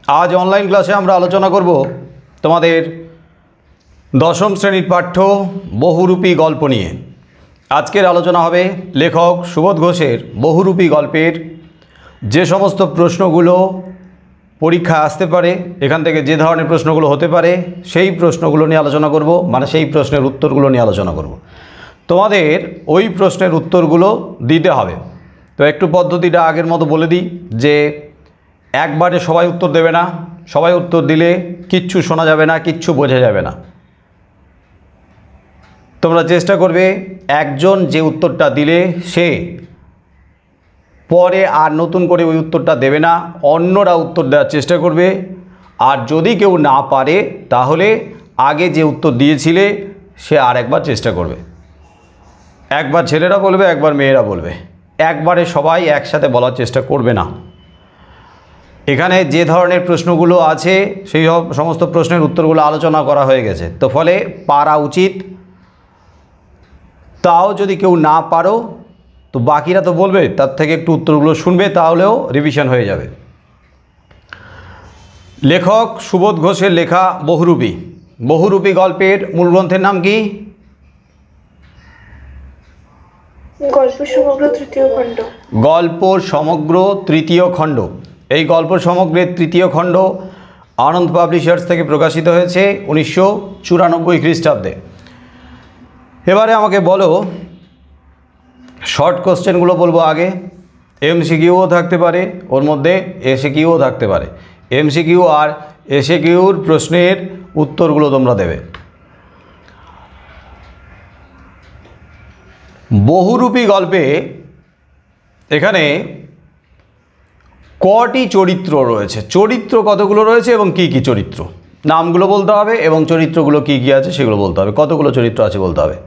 আজ অনলাইন ক্লাসে আমরা আলোচনা করব তোমাদের দশম শ্রেণীর পাঠ্য বহুরূপী গল্প নিয়ে। আজকের আলোচনা হবে লেখক সুবোধ ঘোষের বহুরূপী গল্পের যে সমস্ত প্রশ্নগুলো পরীক্ষায় আসতে পারে, এখান থেকে যে ধরনের প্রশ্নগুলো হতে পারে সেই প্রশ্নগুলো নিয়ে আলোচনা করব, মানে সেই প্রশ্নের উত্তরগুলো নিয়ে আলোচনা করব। তোমাদের ওই প্রশ্নের উত্তরগুলো দিতে হবে। তো একটু পদ্ধতিটা আগের মতো বলে দিই যে একবারে সবাই উত্তর দেবে না, সবাই উত্তর দিলে কিচ্ছু শোনা যাবে না, কিচ্ছু বোঝা যাবে না। তোমরা চেষ্টা করবে একজন যে উত্তরটা দিলে সে পরে আর নতুন করে ওই উত্তরটা দেবে না, অন্যরা উত্তর দেওয়ার চেষ্টা করবে। আর যদি কেউ না পারে তাহলে আগে যে উত্তর দিয়েছিলে সে আর একবার চেষ্টা করবে। একবার ছেলেরা বলবে, একবার মেয়েরা বলবে, একবারে সবাই একসাথে বলার চেষ্টা করবে না। এখানে যে ধরনের প্রশ্নগুলো আছে সেই সমস্ত প্রশ্নের উত্তরগুলো আলোচনা করা হয়ে গেছে, তো ফলে পারা উচিত। তাও যদি কেউ না পারো তো বাকিরা তো বলবে, তার থেকে একটু উত্তরগুলো শুনবে, তাহলেও রিভিশন হয়ে যাবে। লেখক সুবোধ ঘোষের লেখা বহুরূপী গল্পের মূল গ্রন্থের নাম কি? গল্প সমগ্র তৃতীয় খণ্ড। গল্প সমগ্র তৃতীয় খণ্ড। এই গল্প সমগ্রের তৃতীয় খণ্ড আনন্দ পাবলিশার্স থেকে প্রকাশিত হয়েছে 1994 খ্রিস্টাব্দে। এবারে আমাকে বলো, শর্ট কোশ্চেনগুলো বলবো আগে। এমসিকিউও থাকতে পারে, ওর মধ্যে এসএকিউও থাকতে পারে। এমসিকিউ আর এসএকিউর প্রশ্নের উত্তরগুলো তোমরা দেবে। বহুরূপী গল্পে এখানে কটি চরিত্র রয়েছে, চরিত্র কতগুলো রয়েছে এবং কি কি চরিত্র, নামগুলো বলতে হবে এবং চরিত্রগুলো কি কি আছে সেগুলো বলতে হবে। কতগুলো চরিত্র আছে বলতে হবে,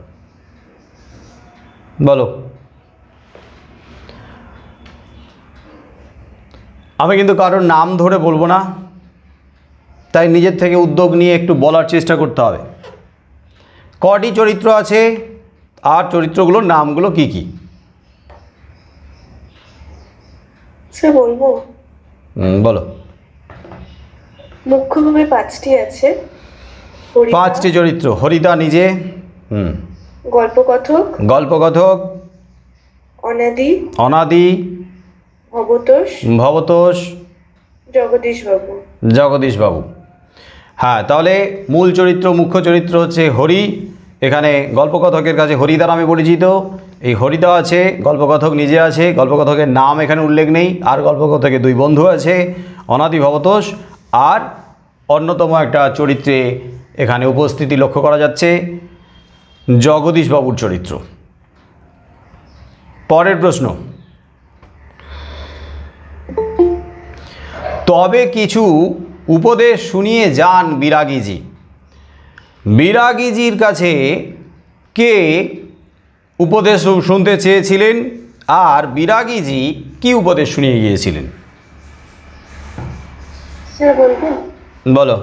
বলো। আমি কিন্তু কারোর নাম ধরে বলবো না, তাই নিজের থেকে উদ্যোগ নিয়ে একটু বলার চেষ্টা করতে হবে। কটি চরিত্র আছে আর চরিত্রগুলোর নামগুলো কি কি? স্যার বলবো? বলো। মুখ্যভাবে 5টি আছে। 5টি চরিত্র। হরিদা নিজে, গল্পকথক, অনাদি, ভবতোষ, জগদীশবাবু। হ্যাঁ, তাহলে মূল চরিত্র, মুখ্য চরিত্র হচ্ছে হরি। এখানে গল্পকথকের কাছে হরিদা নামে পরিচিত। এই হরিদা আছে, গল্পকথক নিজে আছে, গল্পকথকের নাম এখানে উল্লেখ নেই। আর গল্পকথকের 2 বন্ধু আছে, অনাদি, ভবতোষ। আর অন্যতম একটা চরিত্রে এখানে উপস্থিতি লক্ষ্য করা যাচ্ছে, জগদীশবাবুর চরিত্র। পরের প্রশ্ন, তবে কিছু উপদেশ শুনিয়ে যান বিরাগীজি। বিরাগীজির কাছে কে উপদেশ শুনতে চেয়েছিলেন আর বিরাগীজি কি উপদেশ শুনিয়ে গিয়েছিলেন? বলো।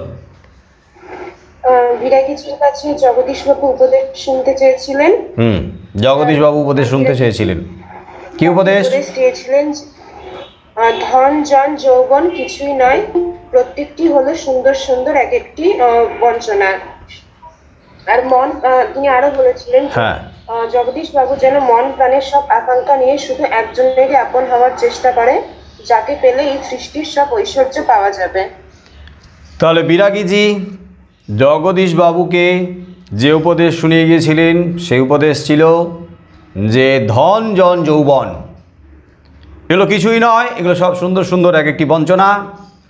বিরাগীজির কাছে জগদীশবাবু উপদেশ শুনতে চেয়েছিলেন। জগদীশবাবু উপদেশ শুনতে চেয়েছিলেন। কি উপদেশ চেয়েছিলেন? ধন জন যৌবন কিছুই নয়, প্রত্যেকটি হলো সুন্দর সুন্দর এক একটি বঞ্চনা। আর মন, তিনি আরো বলেছিলেন জগদীশবাবু যেন মন প্রাণের সব আকাঙ্ক্ষা নিয়ে শুধু একজনেরই আপন হওয়ার চেষ্টা করে, যাকে পেলে এই সৃষ্টির সব ঐশ্বর্য পাওয়া যাবে। তাহলে বিরাগীজি জগদীশবাবুকে যে উপদেশ শুনিয়ে গিয়েছিলেন সেই উপদেশ ছিল যে ধন জন যৌবন এগুলো কিছুই নয়, এগুলো সব সুন্দর সুন্দর এক একটি বঞ্চনা।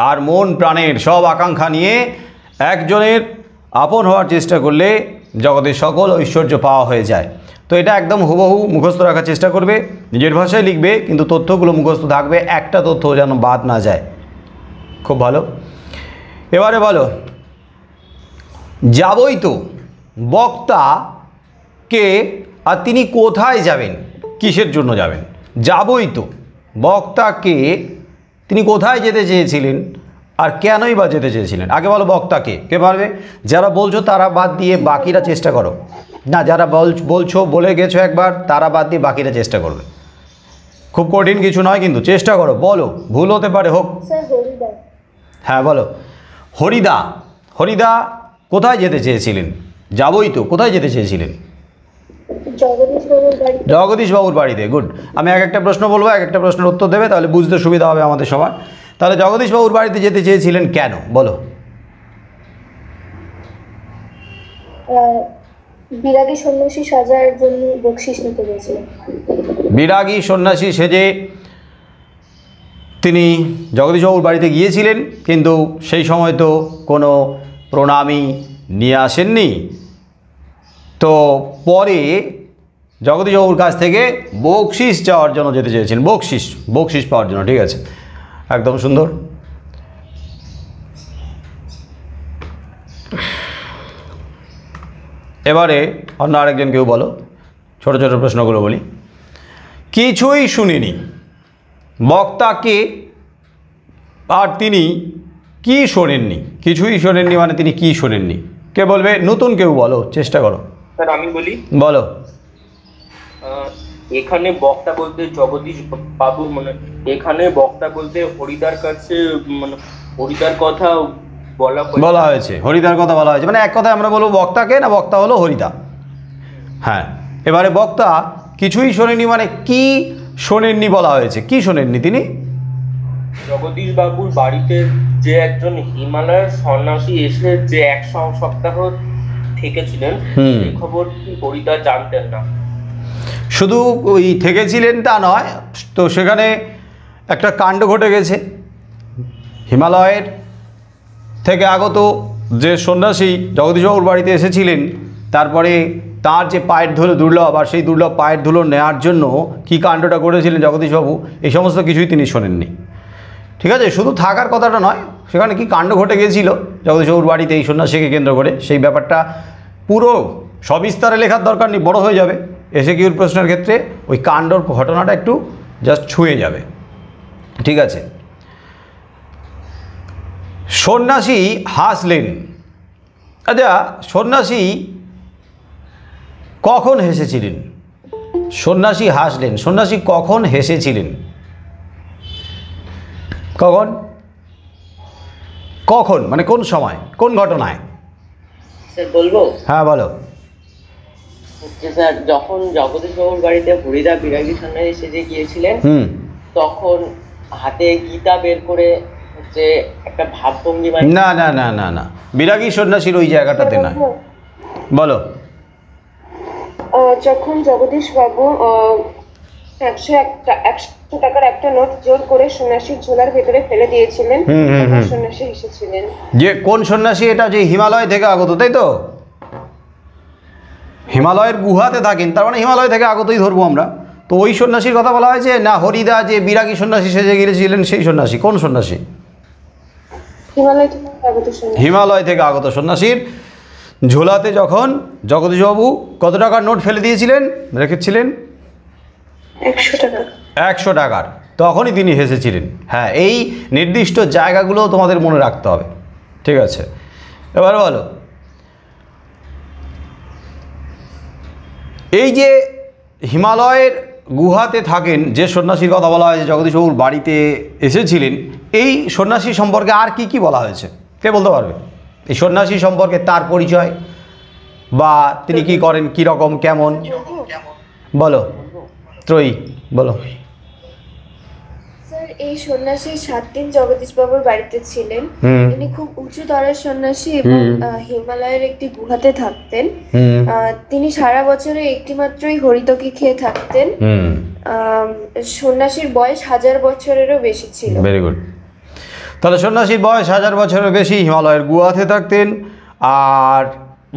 আর মন প্রাণের সব আকাঙ্ক্ষা নিয়ে একজনের আপন হওয়ার চেষ্টা করলে জগতের সকল ঐশ্বর্য পাওয়া হয়ে যায়। তো এটা একদম হুবহু মুখস্থ রাখার চেষ্টা করবে, নিজের ভাষায় লিখবে, কিন্তু তথ্যগুলো মুখস্থ থাকবে, একটা তথ্য যেন বাদ না যায়। খুব ভালো। এবারে বলো, যাবই তো বক্তা কে আর তিনি কোথায় যাবেন, কিসের জন্য যাবেন? যাবই তো বক্তা কে, তিনি কোথায় যেতে চেয়েছিলেন আর কেনই বা যেতে চেয়েছিলেন? আগে বলো বক্তাকে, কে পারবে? যারা বলছো তারা বাদ দিয়ে বাকিরা চেষ্টা করো। না, যারা বলছো বলে গেছো একবার, তারা বাদ দিয়ে বাকিরা চেষ্টা করবে। খুব কঠিন কিছু নয়, কিন্তু চেষ্টা করো, বলো, ভুল হতে পারে, হোক। হ্যাঁ বলো। হরিদা, হরিদা কোথায় যেতে চেয়েছিলেন? যাবই তো, কোথায় যেতে চেয়েছিলেন? জগদীশবাবুর বাড়িতে। গুড। আমি এক একটা প্রশ্ন বলবো, এক একটা প্রশ্নের উত্তর দেবে, তাহলে বুঝতে সুবিধা হবে আমাদের সবার। তাহলে জগদীশবাবুর বাড়িতে যেতে চেয়েছিলেন কেন, বলো। বিরাগী সন্ন্যাসী সাজার জন্য বকশিস নিতে গেছিলেন। বিরাগী সন্ন্যাসী সেজে তিনি জগদীশবাবুর বাড়িতে গিয়েছিলেন, কিন্তু সেই সময় তো কোনো প্রণামী নিয়ে আসেননি। তো পরে জগদীশবাবুর কাছ থেকে বকশিস চাওয়ার জন্য যেতে চেয়েছেন, বকশিস, বকশিস পাওয়ার জন্য। ঠিক আছে, একদম সুন্দর। এবারে অন্য আরেকজন কেউ বলো, ছোট ছোট প্রশ্নগুলো বলি। কিছুই শুনিনি, বক্তাকে আর তিনি কি শোনেননি? কিছুই শোনেননি মানে তিনি কি শোনেননি? কে বলবে? নতুন কেউ বলো, চেষ্টা করো। স্যার আমি বলি। বলো। এখানে বক্তা বলতে জগদীশ বাবু, মানে এখানে বক্তা বলতে হরিদার কাছে, মানে হরিদার কথা বলা হয়েছে, হরিদার কথা বলা হয়েছে। মানে এক কথায় আমরা বলবো বক্তাকে, না বক্তা হলো হরিদা। হ্যাঁ, এবারে বক্তা কিছুই শোনেনি মানে কি শোনেননি বলা হয়েছে? কি শোনেননি তিনি? জগদীশ বাবুর বাড়িতে যে একজন হিমালয়ের সন্ন্যাসী এসে যে এক সপ্তাহ থেকেছিলেন, এই খবর হরিদা জানতেন না। শুধু ওই থেকেছিলেন তা নয়, তো সেখানে একটা কাণ্ড ঘটে গেছে। হিমালয়ের থেকে আগত যে সন্ন্যাসী জগদীশবাবুর বাড়িতে এসেছিলেন, তারপরে তার যে পায়ের ধুলো দুর্লভ, আর সেই দুর্লভ পায়ের ধুলো নেওয়ার জন্য কী কাণ্ডটা করেছিলেন জগদীশবাবু, এই সমস্ত কিছুই তিনি শোনেননি। ঠিক আছে, শুধু থাকার কথাটা নয়, সেখানে কি কাণ্ড ঘটে গিয়েছিল জগদীশবাবুর বাড়িতে এই সন্ন্যাসীকে কেন্দ্র করে, সেই ব্যাপারটা পুরো সবিস্তারে লেখার দরকার নেই, বড় হয়ে যাবে। এসে কিউর প্রশ্নের ক্ষেত্রে ওই কাণ্ডর ঘটনাটা একটু জাস্ট ছুঁয়ে যাবে। ঠিক আছে। সন্ন্যাসী হাসলেন। আচ্ছা, সন্ন্যাসী কখন হেসেছিলেন? সন্ন্যাসী হাসলেন, সন্ন্যাসী কখন হেসেছিলেন? কখন? কখন মানে কোন সময়, কোন ঘটনায়? স্যার বলবো? হ্যাঁ বলো। স্যার যখন জগদীশ বাবুর বাড়িতে হরিদা বিরাগী সন্ন্যাসী সেজে গিয়েছিলেন, তখন হাতে গীতা বের করে হচ্ছে একটা ভাবভঙ্গি। না না না না না, বিরাগী সন্ন্যাসীর ওই জায়গাটাতে না। বলো। যখন জগদীশ বাবু 100 টাকার একটা নোট জোর করে সন্ন্যাসীর ঝোলার ভেতরে ফেলে দিয়েছিলেন, সন্ন্যাসী এসেছিলেন। যে কোন সন্ন্যাসী? এটা যে হিমালয় থেকে আগত, তাই তো? হিমালয়ের গুহাতে থাকেন, তার মানে হিমালয় থেকে আগতই ধরবো আমরা। তো ওই সন্ন্যাসীর কথা বলা হয়েছে না? হরিদা যে বিরাগী সন্ন্যাসী সেজে গিয়েছিলেন সেই সন্ন্যাসী? কোন সন্ন্যাসী? হিমালয় থেকে আগত সন্ন্যাসীর ঝোলাতে যখন জগদীশবাবু কত টাকার নোট ফেলে দিয়েছিলেন, রেখেছিলেন 100 টাকা। 100 টাকার, তখনই তিনি হেসেছিলেন। হ্যাঁ, এই নির্দিষ্ট জায়গাগুলো তোমাদের মনে রাখতে হবে। ঠিক আছে, এবার বলো। এই যে হিমালয়ের গুহাতে থাকেন যে সন্ন্যাসীর কথা বলা হয়েছে জগদীশবাবুর বাড়িতে এসেছিলেন, এই সন্ন্যাসী সম্পর্কে আর কি কি বলা হয়েছে? কে বলতে পারবে? এই সন্ন্যাসী সম্পর্কে তার পরিচয়, বা তিনি কি করেন, কি রকম, কেমন? বলো ত্রয়ী, বলো। স্যার এই সন্ন্যাসী 7 দিন জগদীশবাবুর বাড়িতে ছিলেন। তিনি খুব উঁচু দরের সন্ন্যাসী এবং হিমালয়ের একটি গুহাতে থাকতেন। তিনি সারা বছরে একটি মাত্রই হরিতকি খেয়ে থাকতেন। সন্ন্যাসীর বয়স 1000 বছরেরও বেশি ছিল। Very good. তাহলে সন্ন্যাসীর বয়স 1000 বছরের বেশি, হিমালয়ের গুহাতে থাকতেন, আর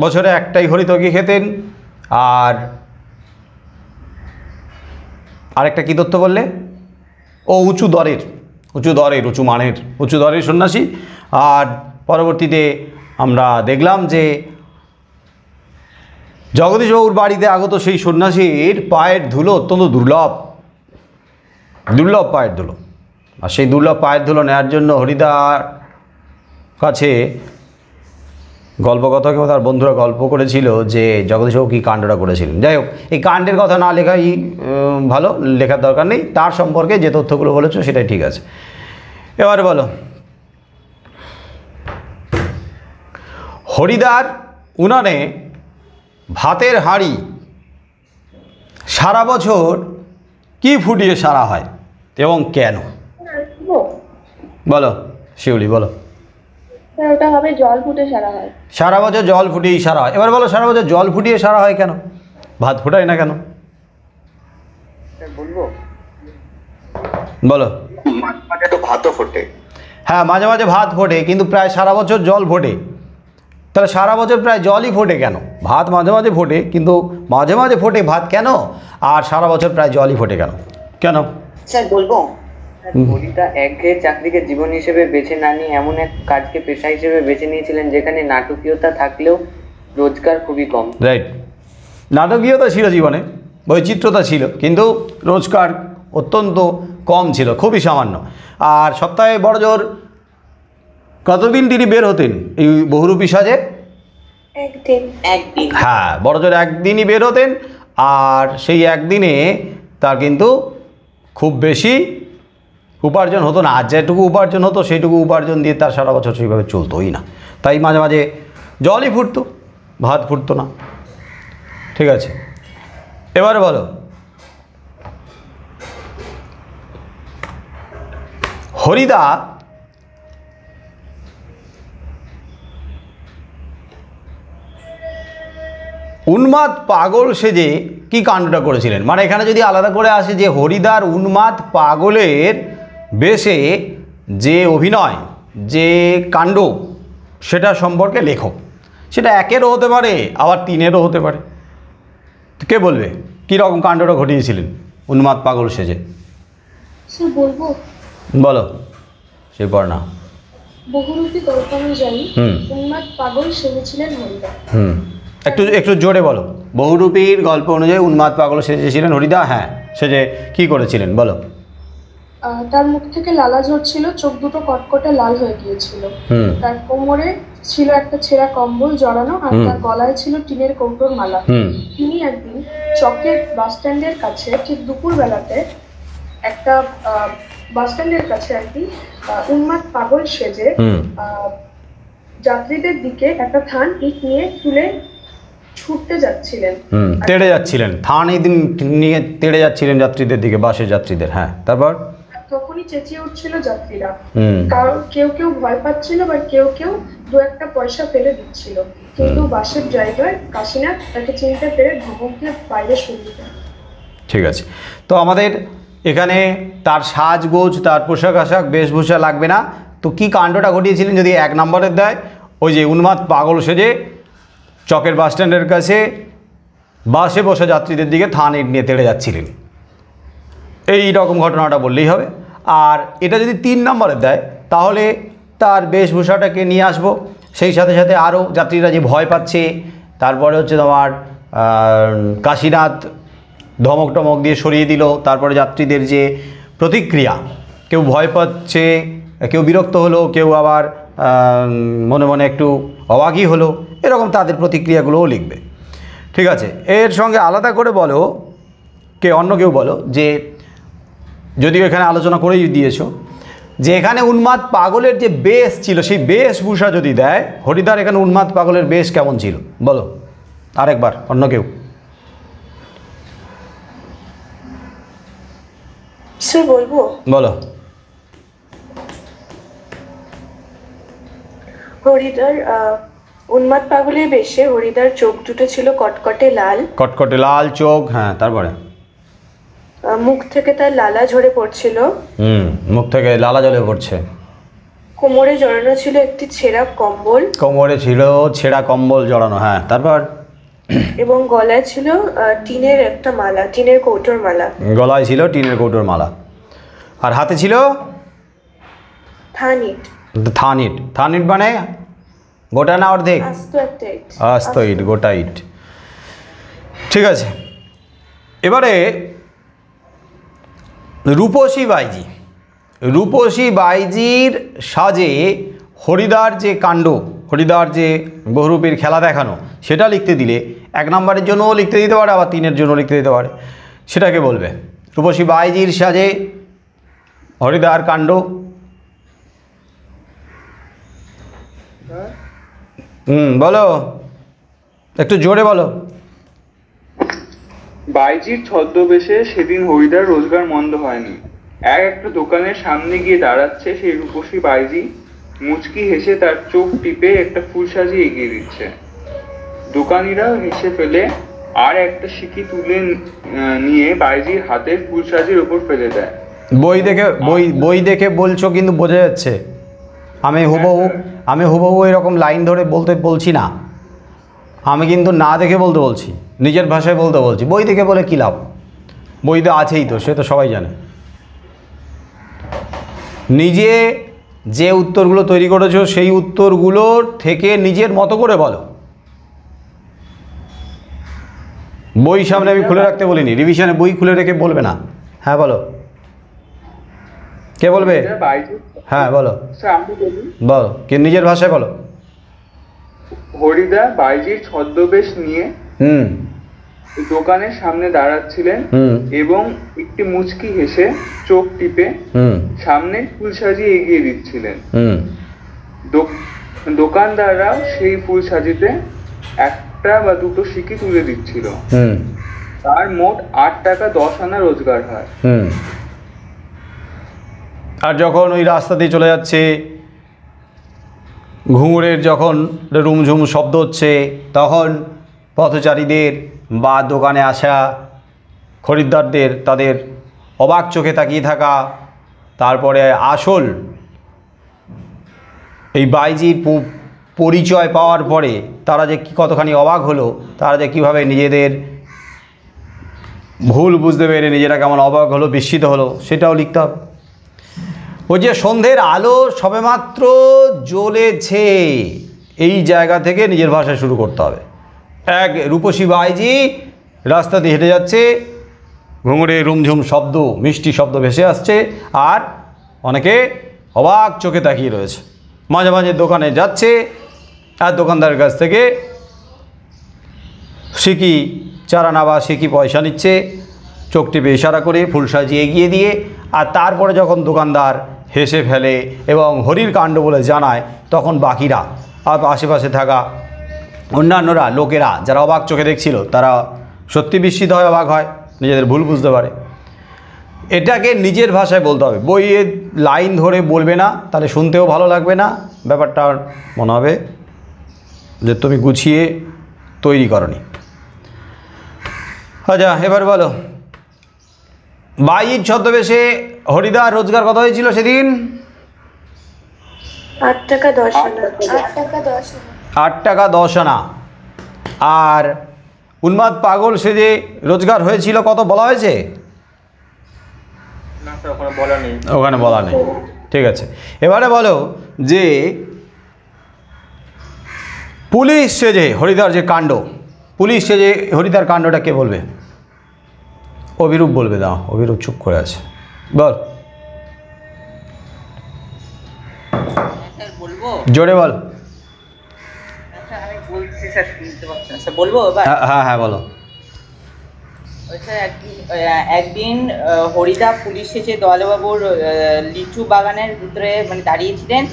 বছরে একটাই হরিতকি খেতেন। আর আরেকটা কী তথ্য বললে? ও উঁচু দরের, উঁচু মানের, উঁচু দরের সন্ন্যাসী। আর পরবর্তীতে আমরা দেখলাম যে জগদীশবাবুর বাড়িতে আগত সেই সন্ন্যাসীর পায়ের ধুলো অত্যন্ত দুর্লভ পায়ের ধুলো, আর সেই দুর্লভ পায়ের ধুলো নেওয়ার জন্য হরিদার কাছে গল্পকথা তার বন্ধুরা গল্প করেছিল যে জগদীশবাবু কী কাণ্ডটা করেছিলেন। যাই হোক, এই কাণ্ডের কথা না লেখাই ভালো, লেখার দরকার নেই। তার সম্পর্কে যে তথ্যগুলো বলেছো সেটাই ঠিক আছে। এবারে বলো। হরিদার উনানে ভাতের হাঁড়ি সারা বছর কি ফুটিয়ে সারা হয় এবং কেন? বলো শিউলি, বলো। ওটা হবে জল ফুটে সারা হয়। সারা বছর জল ফুটিয়েই সারা হয়। এবার বলো সারা বছর জল ফুটিয়ে সারা হয় কেন, ভাত ফোটায় না কেন? বলবো, বলো। মাঝে মাঝে তো ভাতও ফোটে। হ্যাঁ, মাঝে মাঝে ভাত ফোটে, কিন্তু প্রায় সারা বছর জল ফোটে। তাহলে সারা বছর প্রায় জলই ফোটে কেন? ভাত মাঝে মাঝে ফোটে, কিন্তু মাঝে মাঝে ফোটে ভাত কেন, আর সারা বছর প্রায় জলই ফোটে কেন? কেন? স্যার বলবো, হরিদা একঘেয়ে চাকরিকে জীবন হিসেবে বেছে না নিয়ে এমন এক কাজকে পেশা হিসেবে বেছে নিয়েছিলেন যেখানে নাটকীয়তা থাকলেও রোজগার খুবই কম। রাইট, নাটকীয়তা ছিল জীবনে, বৈচিত্র্যতা ছিল, কিন্তু রোজগার অত্যন্ত কম ছিল, খুবই সামান্য। আর সপ্তাহে বড় জোর কতদিন তিনি বের হতেন এই বহুরূপী সাজে? একদিন। একদিন। হ্যাঁ, বড় জোর একদিনই বের হতেন, আর সেই একদিনে তার কিন্তু খুব বেশি উপার্জন হতো না। আর যেটুকু উপার্জন হতো সেইটুকু উপার্জন দিয়ে তার সারা বছর সেইভাবে চলতোই না। তাই মাঝে মাঝে জলই ফুটতো, ভাত ফুটতো না। ঠিক আছে, এবারে বলো, হরিদা উন্মাদ পাগল সেজে কি কাণ্ডটা করেছিলেন? মানে এখানে যদি আলাদা করে আসে যে হরিদার উন্মাদ পাগলের বেশে যে অভিনয়, যে কাণ্ড, সেটা সম্পর্কে লেখো। সেটা একেরও হতে পারে, আবার তিনেরও হতে পারে। তো কে বলবে কীরকম কাণ্ডটা ঘটিয়েছিলেন উন্মাদ পাগল সেজে? স্যার বলবো, বলো, সেই পর না। বহুরূপী গল্প অনুযায়ী উন্মাদ পাগল সেজেছিলেন হরিদা। একটু একটু জোরে বলো। বহুরূপীর গল্প অনুযায়ী উন্মাদ পাগল সেজেছিলেন হরিদা। হ্যাঁ, সেজে কি করেছিলেন বলো। তার মুখ থেকে লালা ঝরছিল, চোখ দুটো কটকটে লাল হয়ে গিয়েছিল। তার কোমরে ছিল একটা ছেঁড়া কম্বল জড়ানো, আর তার গলায় ছিল টিনের কৌটোর মালা। তিনি একদিন চকের বাস স্ট্যান্ডের কাছে ঠিক দুপুর বেলাতে একটা বাস স্ট্যান্ডের কাছে আর কি উন্মাদ পাগল সেজে যাত্রীদের দিকে একটা থান ইট নিয়ে তুলে ছুটতে যাচ্ছিলেন, তেড়ে যাচ্ছিলেন, থান এই দিন নিয়ে তেড়ে যাচ্ছিলেন যাত্রীদের দিকে, বাসের যাত্রীদের। হ্যাঁ, তারপর তখনই চেঁচিয়ে উঠছিল যাত্রীরা। কারণ কেউ কেউ ভয় পাচ্ছিল, বা কেউ কেউ দু একটা পয়সা ফেলে দিচ্ছিল, কিন্তু বাসের ড্রাইভার কাশীনাথ তাকে চিনতে পেরে ধমক দিয়ে বাইরে সরিয়ে দেন। ঠিক আছে, তো আমাদের এখানে তার সাজগোজ, তার পোশাক আশাক বেশভূষা লাগবে না। তো কি কাণ্ডটা ঘটিয়েছিলেন যদি 1 নম্বরের দেয়, ওই যে উন্মাদ পাগল সেজে চকের বাস স্ট্যান্ডের কাছে বাসে বসে যাত্রীদের দিকে থান ইট নিয়ে তেড়ে যাচ্ছিলেন, এই রকম ঘটনাটা বললেই হবে। আর এটা যদি 3 নম্বরের দেয়, তাহলে তার বেশভূষাটাকে নিয়ে আসবো, সেই সাথে সাথে আরও যাত্রীরা যে ভয় পাচ্ছে, তারপরে হচ্ছে তোমার কাশীনাথ ধমক টমক দিয়ে সরিয়ে দিল, তারপরে যাত্রীদের যে প্রতিক্রিয়া, কেউ ভয় পাচ্ছে, কেউ বিরক্ত হলো, কেউ আবার মনে মনে একটু অবাকই হলো, এরকম তাদের প্রতিক্রিয়াগুলোও লিখবে। ঠিক আছে, এর সঙ্গে আলাদা করে বলো, অন্য কেউ বলো যে, যদিও এখানে আলোচনা করেই দিয়েছো, যে এখানে উন্মাদ পাগলের যে বেশ ছিল, সেই বেশভূষা যদি দেয়, হরিদার এখানে উন্মাদ পাগলের বেশ কেমন ছিল বলো আরেকবার, অন্য কেউ। স্যার বলবো, বলো। হরিদার উন্মাদ পাগলের বেশে হরিদার চোখ দুটো ছিল কটকটে লাল, কটকটে লাল চোখ। হ্যাঁ, তারপরে মুখ থেকে তার লালা ঝরে পড়ছিল, মুখ থেকে লালা জ্বলে পড়ছে। কোমরে জড়ানো ছিল একটি ছেঁড়া কম্বল, কোমরে ছিল ছেঁড়া কম্বল জড়ানো। হ্যাঁ, তারপর এবং গলায় ছিল টিনের একটা মালা, টিনের কৌটোর মালা। গলায় ছিল টিনের কৌটোর মালা, আর হাতে ছিল থান ইট। থান ইট। থান ইট মানে গোটা না অর্ধেক? আস্ত একটা ইট। আস্ত ইট, গোটা ইট। ঠিক আছে, এবারে রূপসী বাইজি। রূপসী বাইজির সাজে হরিদার যে কাণ্ড, হরিদার যে বহুরূপীর খেলা দেখানো, সেটা লিখতে দিলে 1 নম্বরের জন্যও লিখতে দিতে পারে, আবার 3-এর জন্য লিখতে দিতে পারে। সেটাকে বলবে রূপসী বাইজির সাজে হরিদার কাণ্ড। বলো, একটু জোরে বলো। বাইজির ছদ্মবেশে সেদিন হরিদার রোজগার মন্দ হয়নি। একটা দোকানের সামনে গিয়ে দাঁড়াচ্ছে সেই রূপসী বাইজি, মুচকি হেসে তার চোখ টিপে একটা ফুল সাজিয়ে এগিয়ে দিচ্ছে। দোকানিরা হেসে ফেলে আর একটা সিকি তুলে নিয়ে বাইজির হাতের ফুল সাজির ওপর ফেলে দেয়। বই দেখে বলছো কিন্তু বোঝা যাচ্ছে। আমি হুবহু এরকম লাইন ধরে বলছি না, আমি কিন্তু না দেখে বলছি, নিজের ভাষায় বলছি। বই দেখে বলে কী লাভ, বই তো আছেই, তো সে তো সবাই জানে। নিজে যে উত্তরগুলো তৈরি করেছো সেই উত্তরগুলোর থেকে নিজের মতো করে বলো। বই সামনে আমি খুলে রাখতে বলিনি, রিভিশনে বই খুলে রেখে বলবে না। হ্যাঁ বলো, কে বলবে? হ্যাঁ বলো, বলো কি নিজের ভাষায় বলো। হরিদা বাইজির ছদ্মবেশ নিয়ে দোকানের সামনে দাঁড়াচ্ছিলেন এবং একটি মুচকি হেসে চোখ টিপে সামনে ফুল সাজিয়ে এগিয়ে দিচ্ছিলেন। দোকানদাররাও সেই ফুল সাজিতে একটা বা দুটো সিকি তুলে দিচ্ছিল। তার মোট 8 টাকা 10 আনা রোজগার হয়। আর যখন ওই রাস্তা দিয়ে চলে যাচ্ছে, ঘুঙুরের যখন রুমঝুম শব্দ হচ্ছে, তখন পথচারীদের বা দোকানে আসা খরিদ্দারদের তাদের অবাক চোখে তাকিয়ে থাকা, তারপরে আসল এই বাইজির পরিচয় পাওয়ার পরে তারা যে কতখানি অবাক হলো, তারা যে কীভাবে নিজেদের ভুল বুঝতে পেরে নিজেরা কেমন অবাক হলো, বিস্মিত হলো, সেটাও লিখতে হবে। ওই যে সন্ধ্যের আলো সবেমাত্র জ্বলেছে, এই জায়গা থেকে নিজের ভাষা শুরু করতে হবে। এক রূপসী বাইজি রাস্তা দিয়ে হেঁটে যাচ্ছে, ঘুঙুরে রুমঝুম শব্দ, মিষ্টি শব্দ ভেসে আসছে, আর অনেকে অবাক চোখে তাকিয়ে রয়েছে। মাঝে মাঝে দোকানে যাচ্ছে আর দোকানদারের কাছ থেকে সিকি চারানা বা সিকি পয়সা নিচ্ছে, চোখ টিপে ইশারা করে ফুল সাজিয়ে এগিয়ে দিয়ে। আর তারপরে যখন দোকানদার হেসে ফেলে এবং হরির কাণ্ড বলে জানায়, তখন বাকিরা আর আশেপাশে থাকা অন্যান্যরা, লোকেরা যারা অবাক চোখে দেখছিল, তারা সত্যি বিস্মিত হয়, অবাক হয়, নিজেদের ভুল বুঝতে পারে। এটাকে নিজের ভাষায় বলতে হবে, বইয়ের লাইন ধরে বলবে না, তাহলে শুনতেও ভালো লাগবে না, ব্যাপারটা মনে হবে যে তুমি গুছিয়ে তৈরি করনি। আচ্ছা, এবার বলো, বাইজির ছদ্মবেশে হরিদার রোজগার কত হয়েছিল সেদিন? 8 টাকা 10 আনা। 8 টাকা 10 আনা। আর উন্মাদ পাগল সেজে রোজগার হয়েছিল কত বলা হয়েছে? ওখানে বলা নেই। ঠিক আছে, এবারে বলো যে পুলিশ সেজে হরিদার যে কাণ্ড, পুলিশ সেজে হরিদার কাণ্ডটা কে বলবে? অভিরূপ বলবে। দাও, অভিরূপ চুপ করে আছে, বল। জোরে বল। হ্যাঁ হ্যাঁ বলো। একদিন হরিদা পুলিশ এসে দয়ালবাবুর লিচু বাগানের ভিতরে মানে দাঁড়িয়েছিলেন।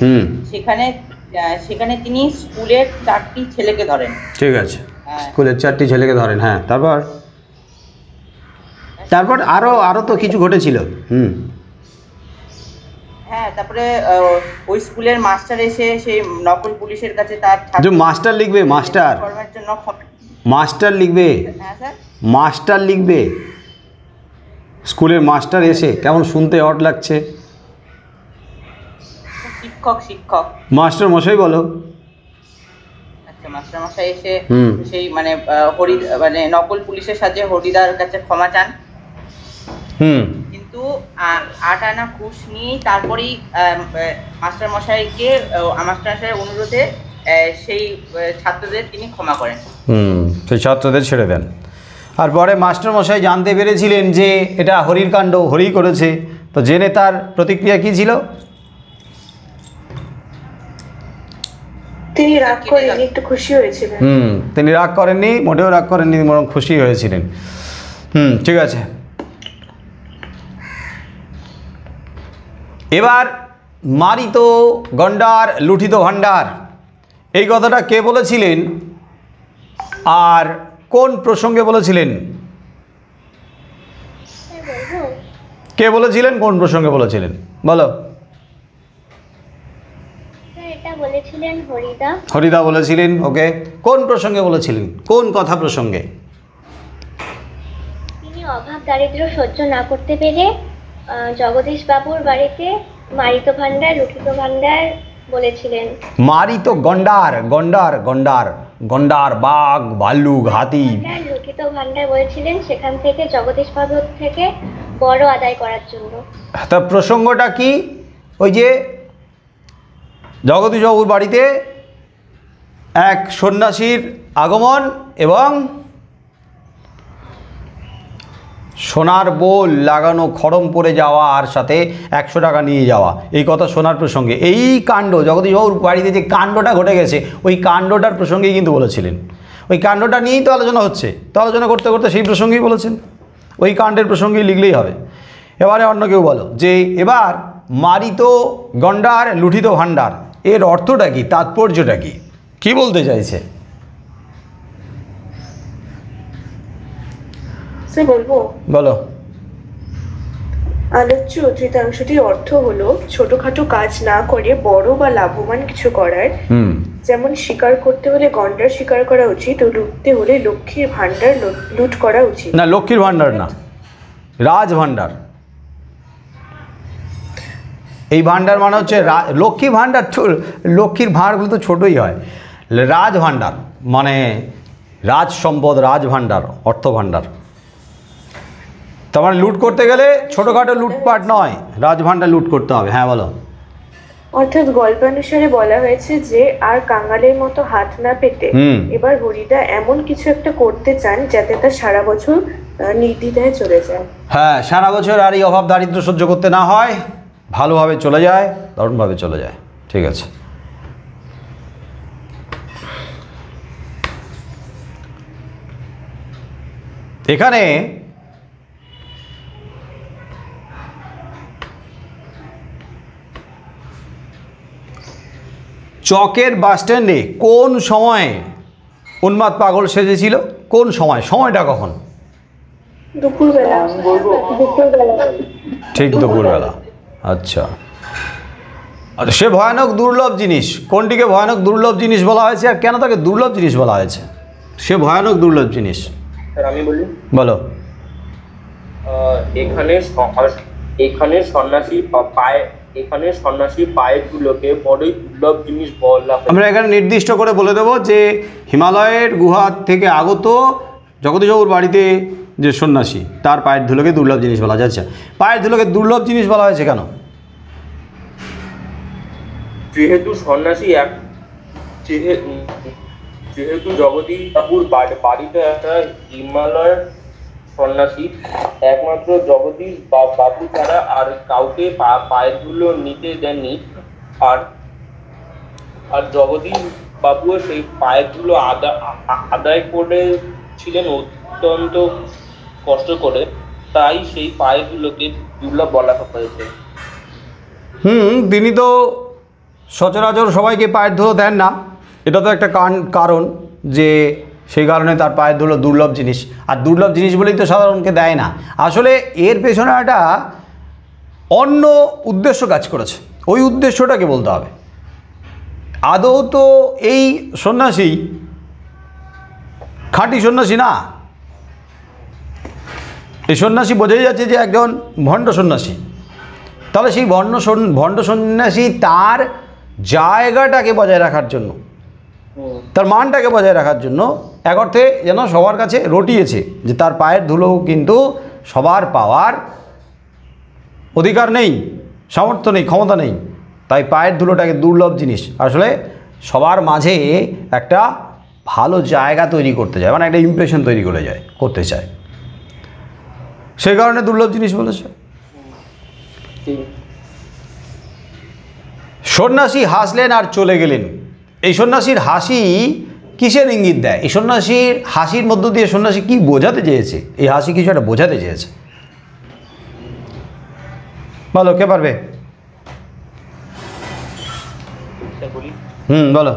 সেখানে তিনি স্কুলের 4টি ছেলেকে ধরেন। ঠিক আছে, স্কুলের 4টি ছেলেকে ধরেন। হ্যাঁ, তারপর আরো তো কিছু ঘটেছিল। হ্যাঁ, তারপরে ওই স্কুলের মাস্টার এসে সেই নকল পুলিশের কাছে তার মাস্টার লিখবে, মাস্টার লিখবে। হ্যাঁ স্যার, মাস্টার লিখবে। স্কুলের মাস্টার এসে, কেমন শুনতে অড লাগছে। শিক্ষক মাস্টার মশাই বলো। আচ্ছা, মাস্টার মশাই এসে সেই মানে নকল পুলিশের সাথে হরিদার কাছে ক্ষমা চান। কিন্তু 8 আনা ঘুষ নিয়েই তারপরেই মাস্টার মশাইয়ের অনুরোধে সেই ছাত্রদের তিনি ক্ষমা করেন। সেই ছাত্রদের ছেড়ে দেন। আর পরে মাস্টার মশাই জানতে পেরেছিলেন যে এটা হরির কাণ্ড, হরি করেছে, তো জেনে তার প্রতিক্রিয়া কি ছিল? তিনি রাগ করেননি, একটু খুশি হয়েছিলেন। তিনি রাগ করেননি, মোটেও রাগ করেননি, বরং খুশি হয়েছিলেন। ঠিক আছে, এবার মারিত গন্ডার লুঠিত ভাণ্ডার, এই কথাটা কে বলেছিলেন আর কোন প্রসঙ্গে বলেছিলেন? কে বলেছিলেন, কোন প্রসঙ্গে বলেছিলেন বলো। এটা বলেছিলেন হরিদা। হরিদা বলেছিলেন, ওকে। কোন প্রসঙ্গে বলেছিলেন, কোন কথা প্রসঙ্গে? তিনি অভাব দারিদ্র সহ্য না করতে পেরে জগদীশ বাবুর বাড়িতে মারিত ভান্ডার লুঠিত ভান্ডার বলেছিলেন। মারিত গন্ডার, গন্ডার গন্ডার গন্ডার, বাঘ ভাল্লুক হাতি, লুঠিত ভান্ডার বলেছিলেন, সেখান থেকে জগদীশ বাবুর থেকে বড় আদায় করার জন্য। তা প্রসঙ্গটা কি? ওই যে জগদীশবাবুর বাড়িতে এক সন্ন্যাসীর আগমন এবং সোনার বোল লাগানো খড়ম পরে যাওয়া আর সাথে 100 টাকা নিয়ে যাওয়া, এই কথা শোনার প্রসঙ্গে এই কাণ্ড জগদীশবাবুর বাড়িতে যে কাণ্ডটা ঘটে গেছে ওই কাণ্ডটার প্রসঙ্গেই কিন্তু বলেছিলেন। ওই কাণ্ডটা নিয়েই তো আলোচনা হচ্ছে, তো আলোচনা করতে করতে সেই প্রসঙ্গেই বলেছেন, ওই কাণ্ডের প্রসঙ্গেই লিখলেই হবে। এবারে অন্য কেউ বলো যে এবার মারিত গন্ডার লুঠিত ভাণ্ডার এর অর্থটা কি, তাৎপর্যটা কি, কি বলতে চাইছে? স্যার বলবো? বলো। আলোচ্য তৃতীয়াংশটির অর্থ হলো ছোটখাটো কাজ না করে বড় বা লাভবান কিছু করার। যেমন শিকার করতে হলে গন্ডার শিকার করা উচিত ও লুটতে হলে লক্ষ্মীর ভান্ডার লুট করা উচিত। না, লক্ষ্মীর ভান্ডার না, রাজ ভান্ডার। এই ভান্ডার মানে হচ্ছে লক্ষ্মী ভান্ডার, লক্ষ্মীর ভাঁড়গুলো তো ছোটই হয়। রাজ ভান্ডার মানে রাজ সম্পদ, রাজ ভান্ডার, অর্থ ভান্ডার। তার মানে লুট করতে গেলে ছোটোখাটো লুটপাট নয়, রাজ ভান্ডার লুট করতে হবে। হ্যাঁ বলো। অর্থাৎ গল্পানুসারে বলা হয়েছে যে আর কাঙালের মতো হাত না পেতে এবার হরিদা এমন কিছু একটা করতে চান যাতে তার সারা বছর নির্দ্বিধায় চলে যায়। হ্যাঁ, সারা বছর আর এই অভাব দারিদ্র সহ্য করতে না হয়, ভালোভাবে চলে যায়, দারুণভাবে চলে যায়। ঠিক আছে। এখানে চকের বাসস্ট্যান্ডে কোন সময়ে উন্মাদ পাগল সেজেছিল? কোন সময়, সময়টা কখন? দুপুরবেলা। ঠিক দুপুরবেলা। আচ্ছা, আচ্ছা, সে ভয়ানক দুর্লভ জিনিস, কোনটিকে ভয়ানক দুর্লভ জিনিস বলা হয়েছে আর কেন তাকে দুর্লভ জিনিস বলা হয়েছে? সে ভয়ানক দুর্লভ জিনিস। স্যার আমি বলি। বলো। এখানে সন্ন্যাসী পায়েরগুলোকে বড়ই দুর্লভ জিনিস বলা। আমরা এখানে নির্দিষ্ট করে বলে দেবো যে হিমালয়ের গুহা থেকে আগত জগদীশবাবুর বাড়িতে যে সন্ন্যাসী তার পায়ের ধুলোকে দুর্লভ জিনিস বলা যাচ্ছে। পায়ের ধুলোকে দুর্লভ জিনিস বলা হয়েছে কেন? যেহেতু সন্ন্যাসী যেহেতু জগদীশবাবুর বাড়িতে একটা হিমালয়ের সন্ন্যাসী একমাত্র জগদীশ বাবু ছাড়া আর কাউকে পায়ের ধুলো নিতে দেননি। আর জগদীশ বাবুও সেই পায়ের ধুলো আদায় করেছিলেন অত্যন্ত কষ্ট করে, তাই সেই পায়ের ধুলোকে দুর্লভ বলা হয়েছে। তিনি তো সচরাচর সবাইকে পায়ের ধুলো দেন না, এটা তো একটা কারণ যে সেই কারণে তার পায়ের ধুলো দুর্লভ জিনিস, আর দুর্লভ জিনিস বলেই তো সাধারণকে দেয় না। আসলে এর পেছনে একটা অন্য উদ্দেশ্য কাজ করেছে, ওই উদ্দেশ্যটাকে বলতে হবে। আদৌ তো এই সন্ন্যাসী খাঁটি সন্ন্যাসী না, এই সন্ন্যাসী বোঝাই যাচ্ছে যে একজন ভণ্ড সন্ন্যাসী। তাহলে সেই ভণ্ড সন্ন্যাসী তার জায়গাটাকে বজায় রাখার জন্য, তার মানটাকে বজায় রাখার জন্য এক অর্থে যেন সবার কাছে রটিয়েছে যে তার পায়ের ধুলো কিন্তু সবার পাওয়ার অধিকার নেই, সামর্থ্য নেই, ক্ষমতা নেই। তাই পায়ের ধুলোটাকে দুর্লভ জিনিস, আসলে সবার মাঝে একটা ভালো জায়গা তৈরি করতে চায়, মানে একটা ইমপ্রেশন তৈরি করতে চায়, সেই কারণে দুর্লভ জিনিস বলেছে। সন্ন্যাসী হাসলেন আর চলে গেলেন। এই সন্ন্যাসীর হাসি কিসের ইঙ্গিত দেয়? এই সন্ন্যাসীর হাসির মধ্য দিয়ে সন্ন্যাসী কি বোঝাতে চেয়েছে? এই হাসি কিছু একটা বোঝাতে চেয়েছে, বলো, কে পারবে? বলি। বলো।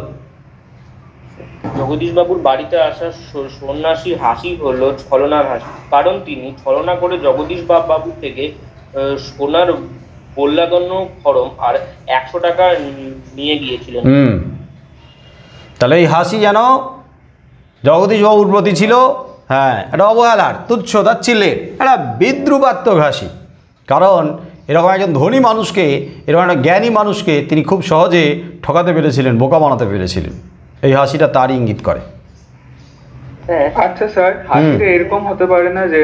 জগদীশবাবুর বাড়িতে আসা সন্ন্যাসীর হাসি হলো ছলনার হাসি, কারণ তিনি ছলনা করে জগদীশবাবু থেকে সোনার বোল লাগানো খড়ম আর 100 টাকা নিয়ে গিয়েছিলেন। তাহলে এই হাসি যেন জগদীশবাবুর প্রতি ছিল হ্যাঁ একটা অবহেলার, তুচ্ছ তাচ্ছিল্যের, একটা বিদ্রুপাত্মক হাসি। কারণ এরকম একজন ধনী মানুষকে, এরকম একটা জ্ঞানী মানুষকে তিনি খুব সহজে ঠকাতে পেরেছিলেন, বোকা বানাতে পেরেছিলেন। এই হাসিটা তারই ইঙ্গিত করে। আচ্ছা স্যার, হাসিটা এরকম হতে পারে না যে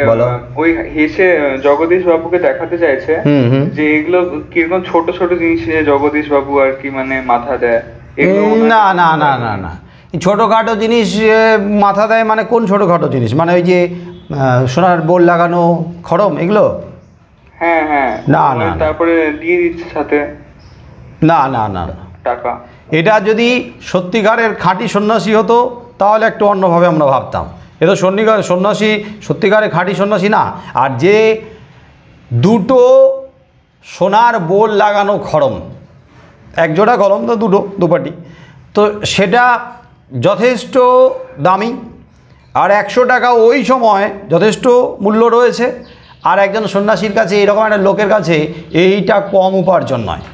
ওই হেসে জগদীশ বাবুকে দেখাতে চাইছে যে এগুলো কিরকম ছোট ছোট জিনিস জগদীশ বাবু আর কি মানে মাথা দেয়? না না না না না, ছোটোখাটো জিনিস মাথা দেয় মানে কোন ছোটোখাটো জিনিস? মানে ওই যে সোনার বোল লাগানো খড়ম এগুলো? হ্যাঁ হ্যাঁ, না না, তারপরে দিয়ে দিচ্ছে সাথে না না না টাকা। এটা যদি সত্যিকারের খাঁটি সন্ন্যাসী হতো তাহলে একটু অন্যভাবে আমরা ভাবতাম। এ তো সন্ন্যাসী, সত্যিকারের খাঁটি সন্ন্যাসী না। আর যে দুটো সোনার বোল লাগানো খড়ম, এক জোড়া কলম তো দুপাটি, তো সেটা যথেষ্ট দামি। আর 100 টাকা ওই সময় যথেষ্ট মূল্য রয়েছে। আর একজন সন্ন্যাসীর কাছে, এরকম একটা লোকের কাছে এইটা কম উপার্জন নয়।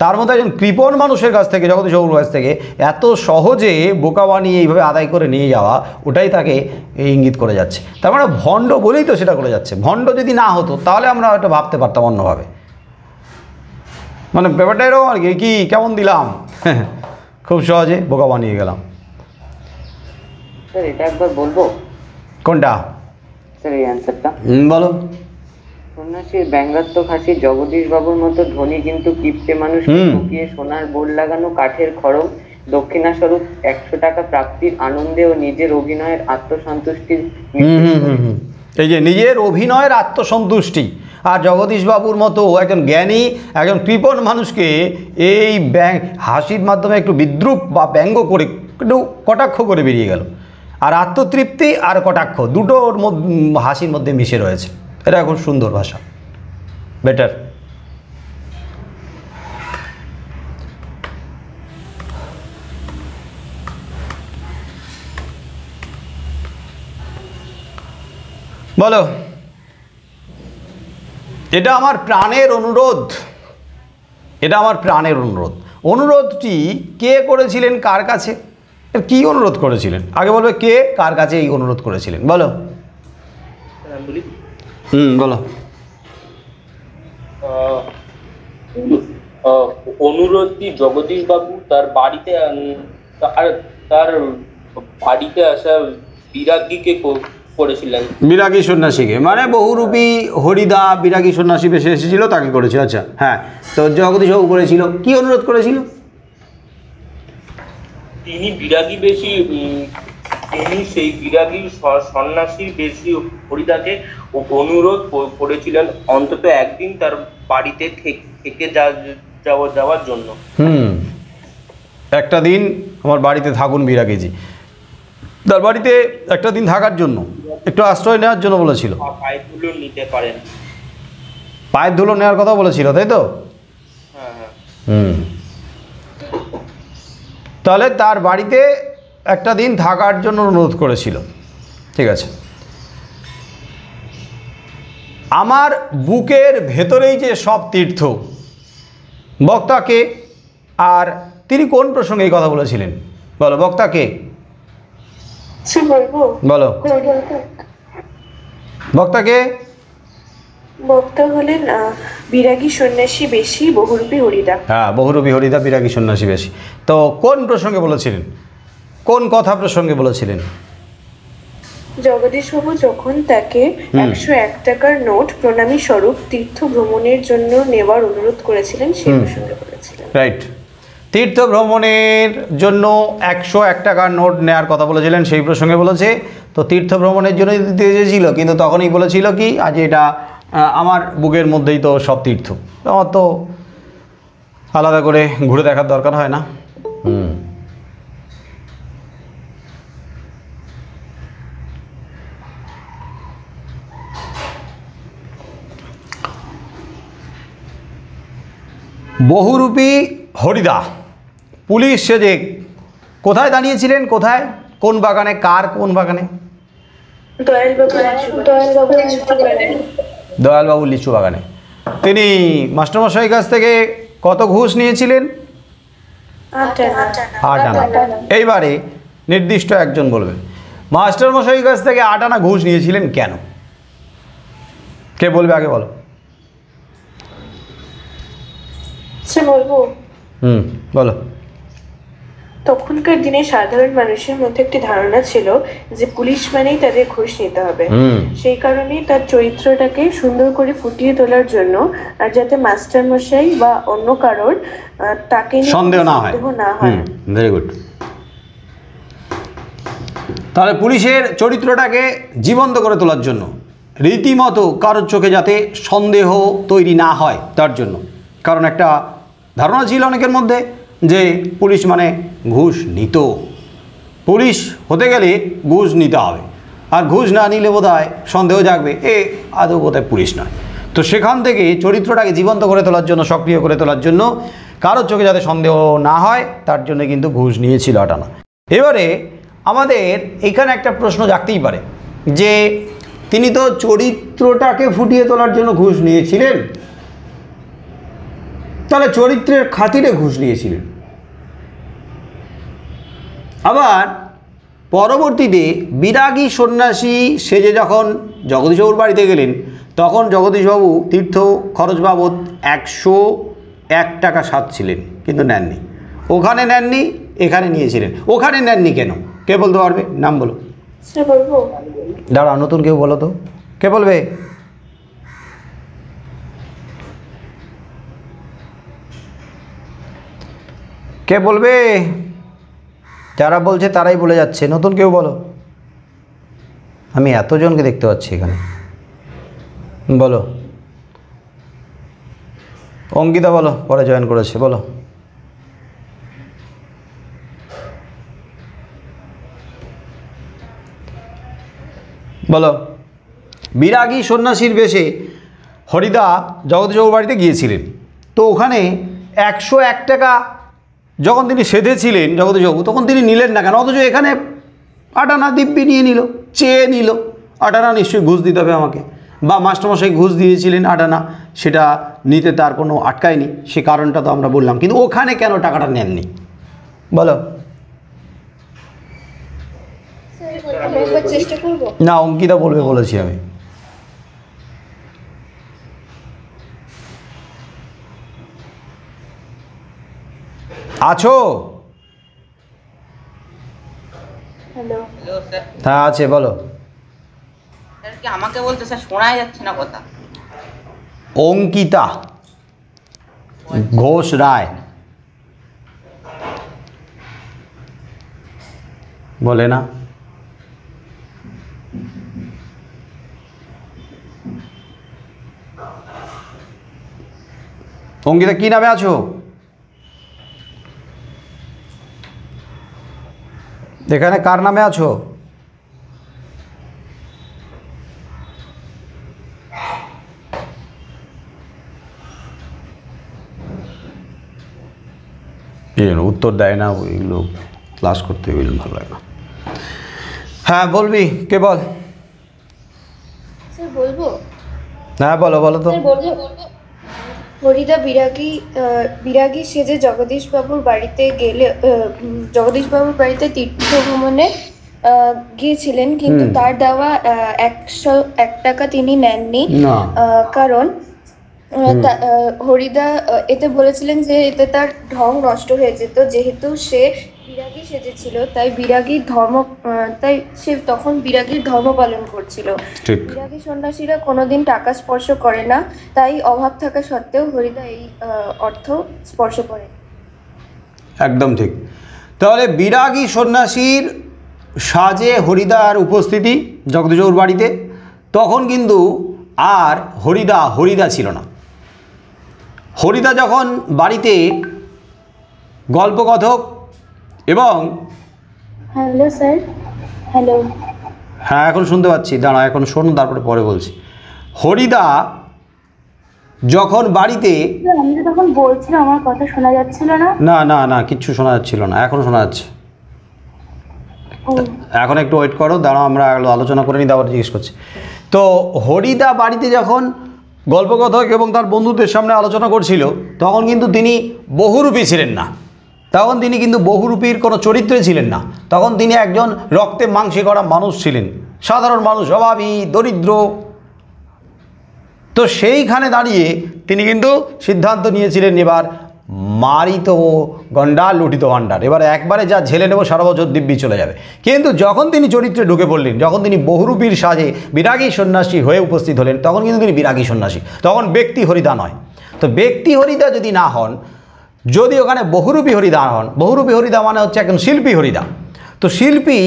তার মধ্যে একজন কৃপণ মানুষের কাছ থেকে, জগদীশবাবুর কাছ থেকে এত সহজে বোকা বানিয়ে এইভাবে আদায় করে নিয়ে যাওয়া, ওটাই তাকে ইঙ্গিত করে যাচ্ছে। তার মানে ভণ্ড বলেই তো সেটা করে যাচ্ছে। ভণ্ড যদি না হতো তাহলে আমরা হয়তো ভাবতে পারতাম অন্যভাবে। মানে ব্যাপারটা এরকম আর কি, কেমন দিলাম, খুব সহজে বোকা বানিয়ে গেলাম। স্যার এটা একবার বলবো? কোনটা স্যার এই অ্যান্সারটা বলো। সন্ন্যাসীর ব্যঙ্গাত্মক হাসি জগদীশ বাবুর মতো ধনী কিন্তু কিপ্টে মানুষ ঠকিয়ে সোনার বোল লাগানো কাঠের খড়ম দক্ষিণাস্বরূপ 100 টাকা প্রাপ্তির আনন্দে ও নিজের অভিনয়ের আত্মসন্তুষ্টির। এই যে নিজের অভিনয়ের আত্মসন্তুষ্টি। আর জগদীশবাবুর মতো একজন জ্ঞানী, একজন কৃপণ মানুষকে এই হাসির মাধ্যমে একটু বিদ্রুপ বা ব্যঙ্গ করে, একটু কটাক্ষ করে বেরিয়ে গেল। আর আত্মতৃপ্তি আর কটাক্ষ দুটোর হাসির মধ্যে মিশে রয়েছে। এটা খুব সুন্দর ভাষা, বেটার। বলো, এটা আমার প্রাণের অনুরোধ, এটা আমার প্রাণের অনুরোধ। অনুরোধটি কে করেছিলেন, কার কাছে, কি অনুরোধ করেছিলেন? আগে বলবে কে কার কাছে এই অনুরোধ করেছিলেন, বলো। বলো। অনুরোধটি জগদীশবাবু তার বাড়িতে আসা বিরাগীকে করেছিলেন। বিরাগী সন্ন্যাসীকে, মানে বহুরূপী হরিদা বিরাগী সন্ন্যাসী বেশি এসেছিল তাকে করেছিল। আচ্ছা হ্যাঁ, তো জগদীশবাবু করেছিল, কি অনুরোধ করেছিল? তিনি বিরাগী বেশি, তিনি সেই বিরাগী সন্ন্যাসীর বেশি হরিদাকে অনুরোধ করেছিলেন অন্তত একদিন তার বাড়িতে থেকে যাওয়ার জন্য। একটা দিন আমার বাড়িতে থাকুন বিরাগীজি, তার বাড়িতে একটা দিন থাকার জন্য, একটু আশ্রয় নেওয়ার জন্য বলেছিল। পায়ের ধুলো নিতে পারেন, পায়ের ধুলো নেওয়ার কথা বলেছিল, তাই তো? হ্যাঁ। তাহলে তার বাড়িতে একটা দিন থাকার জন্য অনুরোধ করেছিল, ঠিক আছে। আমার বুকের ভেতরেই যে সব তীর্থ, বক্তাকে, আর তিনি কোন প্রসঙ্গে এই কথা বলেছিলেন বলো? বক্তাকে বলো। বক্তাকে? বক্তা হলেন বিরাগী সন্ন্যাসী বেশি, বহুরূপী হরিদা। হ্যাঁ, বহুরূপী হরিদা বিরাগী সন্ন্যাসী বেশি। তো কোন প্রসঙ্গে বলেছিলেন, কোন কথা প্রসঙ্গে বলেছিলেন? জগদীশবাবু যখন তাকে 101 টাকার নোট প্রণামী স্বরূপ তীর্থ ভ্রমণের জন্য নেওয়ার অনুরোধ করেছিলেন, সেই প্রসঙ্গে বলেছিলেন। রাইট, তীর্থ ভ্রমণের জন্য 101 টাকার নোট নেওয়ার কথা বলেছিলেন, সেই প্রসঙ্গে বলেছে। তো তীর্থ ভ্রমণের জন্য দিতে চেয়েছিল, কিন্তু তখনই বলেছিল কি, আজ এটা আমার বুকের মধ্যেই তো সব তীর্থ, আমার তো আলাদা করে ঘুরে দেখার দরকার হয় না। বহুরূপী হরিদা পুলিশ সেজে কোথায় দাঁড়িয়েছিলেন? কোথায়? কোন বাগানে? কার কোন বাগানে? দয়ালবাবুর লিচু বাগানে। তিনি মাস্টারমশাইয়ের কাছ থেকে কত ঘুষ নিয়েছিলেন? 8 আনা। এইবারে নির্দিষ্ট একজন বলবেন মাস্টারমশাইয়ের কাছ থেকে 8 আনা ঘুষ নিয়েছিলেন কেন? কে বলবে আগে বলো। বলবো। বলো। তখনকার দিনে সাধারণ মানুষের মধ্যে একটি ধারণা ছিল যে পুলিশ মানেই তাদের ঘুষ নিতে হবে। সেই কারণেই তার চরিত্রটাকে সুন্দর করে ফুটিয়ে তোলার জন্য, আর যাতে মাস্টার মশাই বা অন্য কারোর তাকে সন্দেহ না হয়। Very good. তাহলে পুলিশের চরিত্রটাকে জীবন্ত করে তোলার জন্য, রীতিমতো কারোর চোখে যাতে সন্দেহ তৈরি না হয় তার জন্য। কারণ একটা ধারণা ছিল অনেকের মধ্যে যে পুলিশ মানে ঘুষ নিত, পুলিশ হতে গেলে ঘুষ নিতে হবে, আর ঘুষ না নিলে বোধহয় সন্দেহ জাগবে এ আদৌ বোধহয় পুলিশ নয়। তো সেখান থেকে চরিত্রটাকে জীবন্ত করে তোলার জন্য, সক্রিয় করে তোলার জন্য, কারোর চোখে যাতে সন্দেহ না হয় তার জন্য কিন্তু ঘুষ নিয়েছিল 8 আনা। এবারে আমাদের এখানে একটা প্রশ্ন জাগতেই পারে যে তিনি তো চরিত্রটাকে ফুটিয়ে তোলার জন্য ঘুষ নিয়েছিলেন, তাহলে চরিত্রের খাতিরে ঘুষ নিয়েছিলেন। আবার পরবর্তীতে বিরাগী সন্ন্যাসী সেজে যখন জগদীশবাবুর বাড়িতে গেলেন, তখন জগদীশবাবু তীর্থ খরচ বাবদ 101 টাকা সাধছিলেন, কিন্তু নেননি। ওখানে নেননি, এখানে নিয়েছিলেন। ওখানে নেননি কেন? কে বলতে পারবে? নাম বলো। দাঁড়া, নতুন কেউ বলো তো, কে বলবে? কে বলবে? যারা বলছে তারাই বলে যাচ্ছে, নতুন কেউ বলো। আমি এতজনকে দেখতে পাচ্ছি এখানে, বলো। অঙ্কিতা বলো, পরে জয়েন করেছে, বলো। বলো। বিরাগী সন্ন্যাসীর বেশে হরিদা জগদীশবাবুর বাড়িতে গিয়েছিলেন, তো ওখানে 101 টাকা যখন তিনি সেধেছিলেন জগদীশবাবু, তখন তিনি নিলেন না কেন? অথচ এখানে 8 আনা দিব্যি নিয়ে নিল, চেয়ে নিল। 8 আনা নিশ্চয়ই ঘুষ দিতে হবে আমাকে, বা মাস্টারমশাই ঘুষ দিয়েছিলেন 8 আনা, সেটা নিতে তার কোনো আটকায়নি, সে কারণটা তো আমরা বললাম। কিন্তু ওখানে কেন টাকাটা নেননি বলো। চেষ্টা করব না, অঙ্কিতা বলবে বলেছি আমি। আছো? হ্যালো। হ্যাঁ আছে, বলো। স্যার কি আমাকে বলতে? স্যার শোনাই যাচ্ছে না কথা। অঙ্কিতা ঘোষ রায় বলে না? অঙ্কিতা কি নামে আছো? এখানে কার নামে আছো? উত্তর দেয় না, ওইগুলো ক্লাস করতে গেলে ভালো লাগে না। হ্যাঁ বলবি, কে বল। স্যার বলবো? হ্যাঁ বলো, বলো তো। হরিদা বিরাগী সেজে জগদীশবাবুর বাড়িতে গেলে, জগদীশবাবুর বাড়িতে তীর্থ ভ্রমণে গিয়েছিলেন, কিন্তু তার দেওয়া 101 টাকা তিনি নেননি। কারণ হরিদা এতে বলেছিলেন যে এতে তার ঢং নষ্ট হয়ে যেত, যেহেতু সে বিরাগী সেজেছিল, তাই সে তখন বিরাগীর ধর্ম পালন করছিল। বিরাগী সন্ন্যাসীরা কোনোদিন টাকা স্পর্শ করে না, তাই অভাব থাকা সত্ত্বেও হরিদা এই অর্থ স্পর্শ করে। একদম ঠিক। তাহলে বিরাগী সন্ন্যাসীর সাজে হরিদার উপস্থিতি জগদীশবাবুর বাড়িতে, তখন কিন্তু আর হরিদা ছিল না। হরিদা যখন বাড়িতে গল্পকথক এবং হ্যালো স্যার, হ্যালো, হ্যাঁ এখন শুনতে পাচ্ছি, দাঁড়া এখন শোনো, তারপরে পরে বলছি। হরিদা যখন বাড়িতে, আমি তো তখন বলছিলাম, আমার কথা শোনা যাচ্ছিল না। না না না কিচ্ছু শোনা যাচ্ছিল না, এখন শোনা যাচ্ছে। এখন একটু ওয়েট করো, দাঁড়াও আমরা আলোচনা করে নিই, আবার জিজ্ঞেস করছি। তো হরিদা বাড়িতে যখন গল্পকথক এবং তার বন্ধুদের সামনে আলোচনা করছিল, তখন কিন্তু তিনি বহুরূপী ছিলেন না, তখন তিনি কিন্তু বহুরূপীর কোনো চরিত্রে ছিলেন না, তখন তিনি একজন রক্তে মাংসে করা মানুষ ছিলেন, সাধারণ মানুষ, অভাবী, দরিদ্র। তো সেইখানে দাঁড়িয়ে তিনি কিন্তু সিদ্ধান্ত নিয়েছিলেন এবার মারিত গন্ডার লুঠিত ভাণ্ডার, এবার একবারে যা ঝেলে নেব সারা বছর দিব্যি চলে যাবে। কিন্তু যখন তিনি চরিত্রে ঢুকে পড়লেন, যখন তিনি বহুরূপীর সাজে বিরাগী সন্ন্যাসী হয়ে উপস্থিত হলেন, তখন কিন্তু তিনি বিরাগী সন্ন্যাসী, তখন ব্যক্তি হরিদা নয়। তো ব্যক্তি হরিদা যদি না হন, যদি ওখানে বহুরূপী হরিদা হন, বহুরূপী হরিদা মানে হচ্ছে একজন শিল্পী হরিদা। তো শিল্পী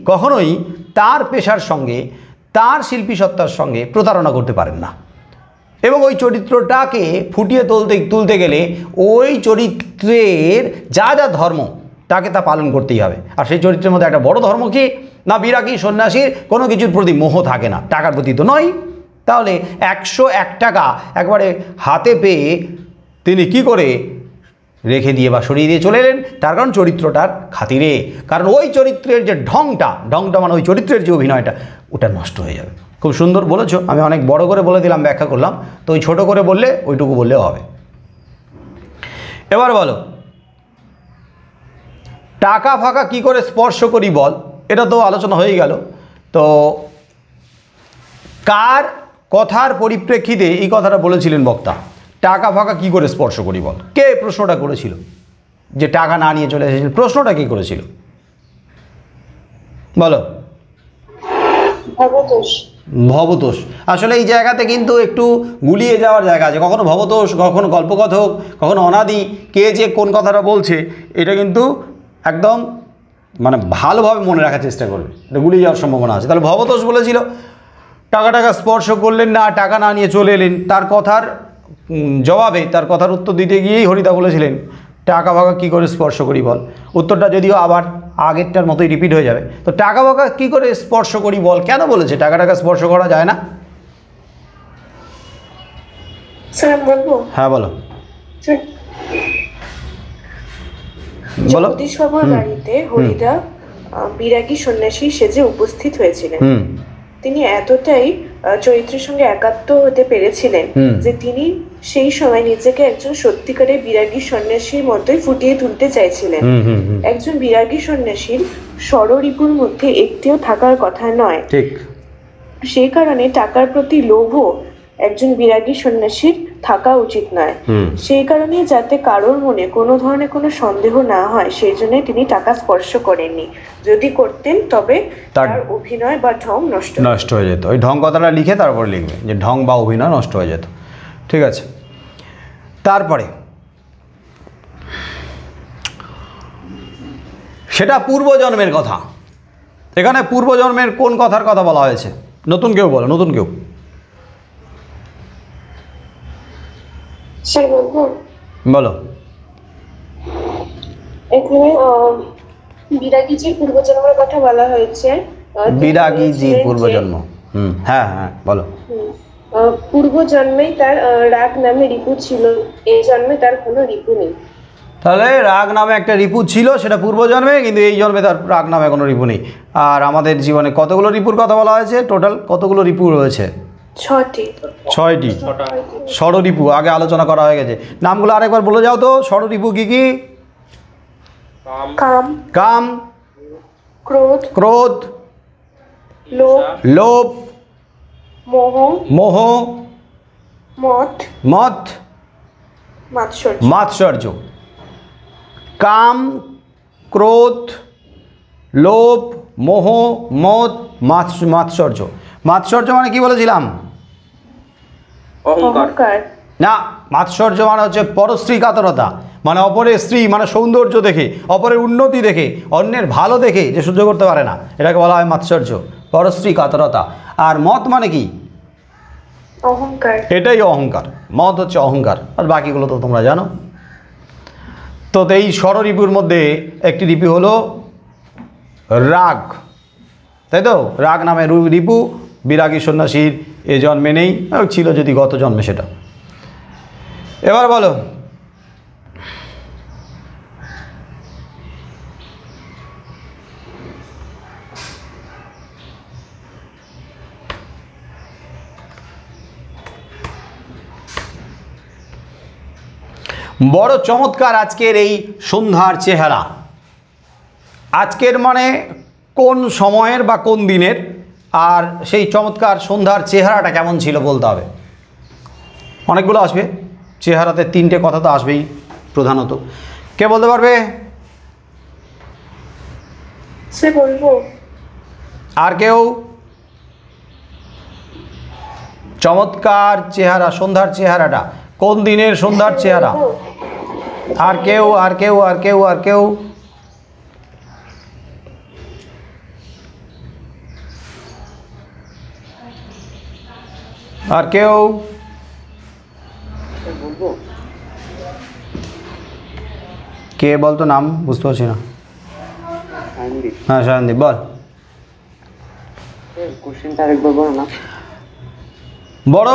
কখনোই তার পেশার সঙ্গে, তার শিল্পী সত্তার সঙ্গে প্রতারণা করতে পারেন না, এবং ওই চরিত্রটাকে ফুটিয়ে তুলতে গেলে ওই চরিত্রের যা যা ধর্ম তাকে তা পালন করতেই হবে। আর সেই চরিত্রের মধ্যে একটা বড় ধর্ম কি না, বিরাগী সন্ন্যাসীর কোনো কিছুর প্রতি মোহ থাকে না, টাকার প্রতি তো নয়। তাহলে 101 টাকা একবারে হাতে পেয়ে তিনি কি করে রেখে দিয়ে বা সরিয়ে দিয়ে চলে এলেন, তার কারণ চরিত্রটার খাতিরে। কারণ ওই চরিত্রের যে ঢংটা মানে ওই চরিত্রের যে অভিনয়টা, ওটা নষ্ট হয়ে যাবে। খুব সুন্দর বলেছো, আমি অনেক বড় করে বলে দিলাম, ব্যাখ্যা করলাম, তো ওই ছোটো করে বললে ওইটুকু বললেও হবে। এবার বলো, টাকা ফাঁকা কি করে স্পর্শ করি বল, এটা তো আলোচনা হয়ে গেল। তো কার কথার পরিপ্রেক্ষিতে এই কথাটা বলেছিলেন বক্তা, টাকা ফাঁকা কি করে স্পর্শ করি বল? কে প্রশ্নটা করেছিল যে টাকা না নিয়ে চলে এসেছিল? প্রশ্নটা কি করেছিল বলো? ভবতোষ। আসলে এই জায়গাতে কিন্তু একটু গুলিয়ে যাওয়ার জায়গা আছে, কখনো ভবতোষ, কখনো গল্পকথক, কখনো অনাদি, কে যে কোন কথাটা বলছে এটা কিন্তু একদম মানে ভালোভাবে মনে রাখার চেষ্টা করবে, এটা গুলিয়ে যাওয়ার সম্ভাবনা আছে। তাহলে ভবতোষ বলেছিল টাকা স্পর্শ করলেন না, টাকা না নিয়ে চলে এলেন, তার কথার জবাবে, তার কথার উত্তর দিতে গিয়েই হরিদা বলেছিলেন টাকা ফাঁকা কী করে স্পর্শ করি বল। উত্তরটা যদিও আবার আগেরটার মতোই রিপিট হয়ে যাবে। তো টাকা ফাঁকা কী করে স্পর্শ করি বল কেন বলেছে? টাকা স্পর্শ করা যায় না? স্যার বলবো? হ্যাঁ বলো। জগদীশ বাবুর বাড়িতে হরিদা বিরাগী সন্ন্যাসী সেজে উপস্থিত হয়েছিলেন। তিনি এতটাই চরিত্রের সঙ্গে একাত্ম হতে পেরেছিলেন যে তিনি সেই সময় নিজেকে একজন সত্যিকারের বিরাগী সন্ন্যাসীর মতোই ফুটিয়ে তুলতে চাইছিলেন। একজন বিরাগী সন্ন্যাসীর ষড়রিপুর মধ্যে একটিও থাকার কথা নয়, ঠিক সেই কারণে টাকার প্রতি লোভও একজন বিরাগী সন্ন্যাসীর থাকা উচিত নয়। সেই কারণে যাতে কারোর মনে কোনো ধরনের কোনো সন্দেহ না হয়, সেই জন্য তিনি টাকা স্পর্শ করেননি। যদি করতেন তবে তার অভিনয় বা ঢং নষ্ট হয়ে যেত। ওই ঢং কথাটা লিখে তারপর লিখবে যে ঢং বা অভিনয় নষ্ট হয়ে যেত। ঠিক আছে, তারপরে সেটা পূর্বজন্মের কথা। এখানে পূর্বজন্মের কোন কথার কথা বলা হয়েছে? নতুন কেউ বলো, নতুন কেউ বলো। এখানে বিরাগীজির পূর্বজন্মের কথা বলা হয়েছে। বিরাগীজির পূর্বজন্ম, হ্যাঁ হ্যাঁ বলো। পূর্বজন্মেই তার রাগ নামে রিপু ছিল, এই জন্মে তার কোনো রিপু নেই। তাহলে রাগ নামে একটা রিপু ছিল, সেটা পূর্বজন্মে, কিন্তু এই জন্মে তার রাগ নামে কোনো রিপু নেই। আর আমাদের জীবনে কতগুলো রিপুর কথা বলা হয়েছে? টোটাল কতগুলো রিপু রয়েছে? 6টি ষড়রিপু আগে আলোচনা করা হয়ে গেছে। নামগুলো আরেকবার বলে যাও তো। ষড়রিপু কি কি? কাম, ক্রোধ, লোভ, মোহ, মত, মাৎসর্য। কাম, ক্রোধ, লোভ, মোহ, মত, মাৎসর্য। মাৎসর্য মানে কি বলেছিলাম? অহংকার না, মাৎসর্য মানে হচ্ছে পরশ্রী কাতরতা, মানে অপরের স্ত্রী মানে সৌন্দর্য দেখে, অপরের উন্নতি দেখে, অন্যের ভালো দেখে যে সহ্য করতে পারে না, এটাকে বলা হয় মাৎসর্য, পরশ্রী কাতরতা। আর মত মানে কি? অহংকার। এটাই অহংকার, মত হচ্ছে অহংকার। আর বাকিগুলো তো তোমরা জানো। তো এই ষড়রিপুর মধ্যে একটি রিপু হলো রাগ, তাই তো? রাগ নামে রিপু বিরাগী সন্ন্যাসীর এ জন্মে নেই, ছিল যদি গত জন্মে সেটা। এবার বলো, বড় চমৎকার আজকের এই সন্ধ্যার চেহারা। আজকের মানে কোন সময়ের বা কোন দিনের, আর সেই চমৎকার সন্ধ্যার চেহারাটা কেমন ছিল বলতে হবে। অনেকগুলো আসবে চেহারাতে, 3টে কথা তো আসবেই প্রধানত। কে বলতে পারবে? সে বলবো। আর কেউ? চমৎকার চেহারা, সন্ধ্যার চেহারাটা কোন দিনের সন্ধ্যার চেহারা? আর কেউ? আর কেউ? আর কেউ? আর কেউ? আর কেউ? বলবো? কে বলতো নাম বুঝতে পারছি না। সায়নদীপ। হ্যাঁ সায়নদীপ বল। কোশ্চেনটা আরেকবার বলো না। বড়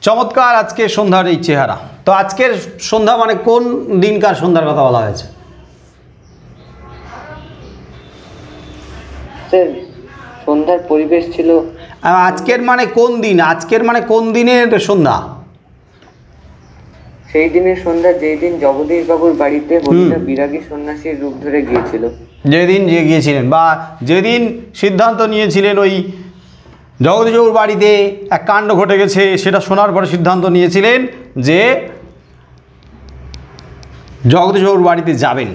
চমৎকার আজকে সন্ধ্যার এই চেহারা। তো আজকের সন্ধ্যা মানে কোন দিনকার সন্ধ্যার কথা বলা হয়েছে? স্যার সন্ধ্যার পরিবেশ ছিল। আজকের মানে কোন দিন? আজকের মানে কোন দিনের সন্ধ্যা? সেই দিনের সন্ধ্যা যেই দিন জগদীশ বাবুর বাড়িতে হরিদা বিরাগী সন্ন্যাসীর রূপ ধরে গিয়েছিল। যেদিন যে গিয়েছিলেন বা যেদিন সিদ্ধান্ত নিয়েছিলেন ওই জগদীশবাবুর বাড়িতে এক কাণ্ড ঘটে গেছে, সেটা শোনার পরে সিদ্ধান্ত নিয়েছিলেন যে জগদীশবাবুর বাড়িতে যাবেন।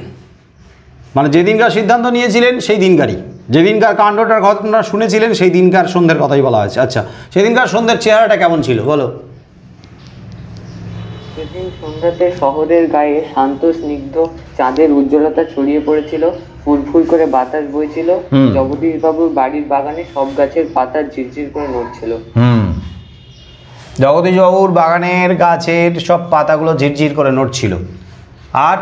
মানে যেদিনকার সিদ্ধান্ত নিয়েছিলেন সেই দিনকারই, যেদিনকার কাণ্ডটার ঘটনা শুনেছিলেন সেই দিনকার সন্ধ্যের কথাই বলা হয়েছে। আচ্ছা, সেদিনকার সন্ধ্যের চেহারাটা কেমন ছিল বলো? সেদিন সন্ধ্যাতে শহরের গায়ে শান্ত স্নিগ্ধ চাঁদের উজ্জ্বলতা ছড়িয়ে পড়েছিল, ফুরফুর করে বাতাস বইছিল। জগদীশ বাবুর বাড়ির বাগানে সব গাছের পাতা ঝিরঝির করে নড়ছিল। জগদীশবাবুর বাগানের গাছের সব পাতাগুলো ঝিরঝির করে নড়ছিল, আর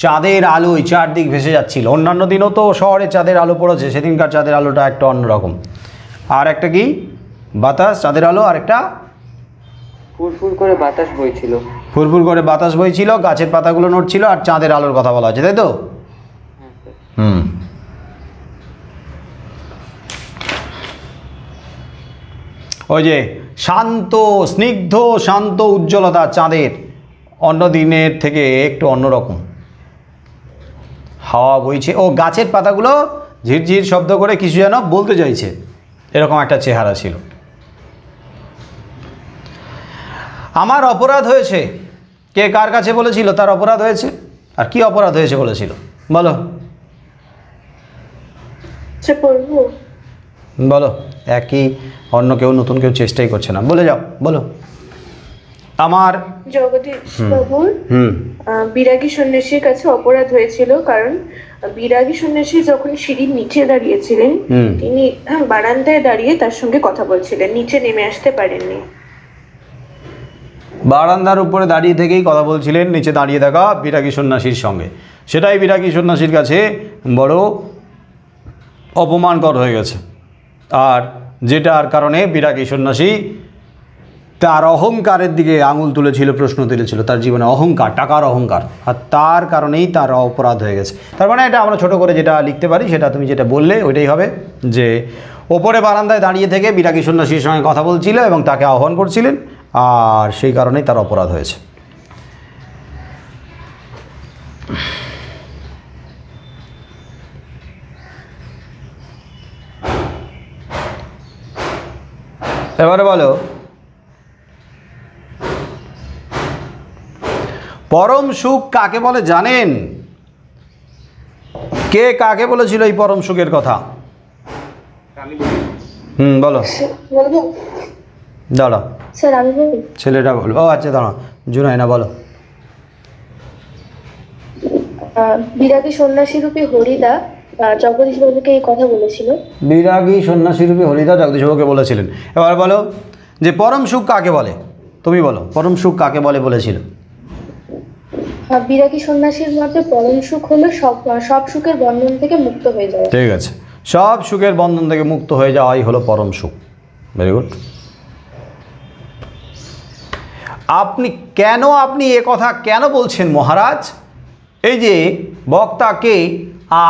চাঁদের আলোয় চারদিক ভেসে যাচ্ছিল। অন্যান্য দিনও তো শহরে চাঁদের আলো পড়েছে, সেদিনকার চাঁদের আলোটা একটা অন্যরকম। আর একটা কি? বাতাস, চাঁদের আলো, আর একটা ফুরফুর করে বাতাস বইছিল। ফুরফুর করে বাতাস বইছিল, গাছের পাতাগুলো নড়ছিল, আর চাঁদের আলোর কথা বলা হচ্ছে, তাই তো? ওই যে শান্ত স্নিগ্ধ শান্ত উজ্জ্বলতা চাঁদের, অন্য দিনের থেকে একটু অন্যরকম। হাওয়া বইছে, ও গাছের পাতাগুলো ঝিরঝির শব্দ করে কিছু যেন বলতে চাইছে, এরকম একটা চেহারা ছিল। আমার অপরাধ হয়েছে, কে কার কাছে বলেছিল তার অপরাধ হয়েছে? আর কি অপরাধ হয়েছে বলেছিল বলো? বলো। একই, অন্য কেউ নতুন কেউ চেষ্টাই করছে না, বলে যাও, বলো। আমার জগদীশ বাবুর বিরাগী সন্ন্যাসীর কাছে অপরাধ হয়েছিল, কারণ বিরাগী সন্ন্যাসী যখন সিঁড়ির নিচে দাঁড়িয়েছিলেন, তিনি বারান্দায় দাঁড়িয়ে তার সঙ্গে কথা বলছিলেন, নিচে নেমে আসতে পারেননি। বারান্দার উপরে দাঁড়িয়ে থেকেই কথা বলছিলেন নিচে দাঁড়িয়ে থাকা বিরাগী সন্ন্যাসীর সঙ্গে। সেটাই বিরাগী সন্ন্যাসীর কাছে বড় অপমানকর হয়ে গেছে, আর যেটার কারণে বিরাগী সন্ন্যাসী তার অহংকারের দিকে আঙুল তুলেছিল, প্রশ্ন তুলেছিল, তার জীবনে অহংকার, টাকার অহংকার, আর তার কারণেই তার অপরাধ হয়ে গেছে। তার মানে এটা আমরা ছোট করে যেটা লিখতে পারি, সেটা তুমি যেটা বললে ওইটাই হবে, যে ওপরে বারান্দায় দাঁড়িয়ে থেকে বিরাগী সন্ন্যাসীর সঙ্গে কথা বলছিল এবং তাকে আহ্বান করছিলেন, আর সেই কারণেই তার অপরাধ হয়েছে। এবারে বলো, পরম সুখ কাকে বলে জানেন? কে কাকে বলেছিল এই পরম সুখের কথা? বলো। দাঁড়া, স্যার আমি বলি। ছেলেটা বলবো। ও আচ্ছা দাঁড়া, জুনাইনা বলো। বিরাগী সন্ন্যাসী রূপী হরিদা জগদীশ বাবুকে এই কথা বলেছিল। বিরাগী সন্ন্যাসী রূপী হরিদা জগদীশ বাবুকে বলেছিলেন। এবার বলো যে পরম সুখ কাকে বলে, তুমি বলো পরম সুখ কাকে বলে বলেছিল? বিরাগী সন্ন্যাসীর মতে পরম সুখ হলো সব সুখের বন্ধন থেকে মুক্ত হয়ে যাওয়া। ঠিক আছে, সব সুখের বন্ধন থেকে মুক্ত হয়ে যাওয়াই হলো পরম সুখ। Very good. আপনি এ কথা কেন বলছেন মহারাজ? এই যে বক্তাকে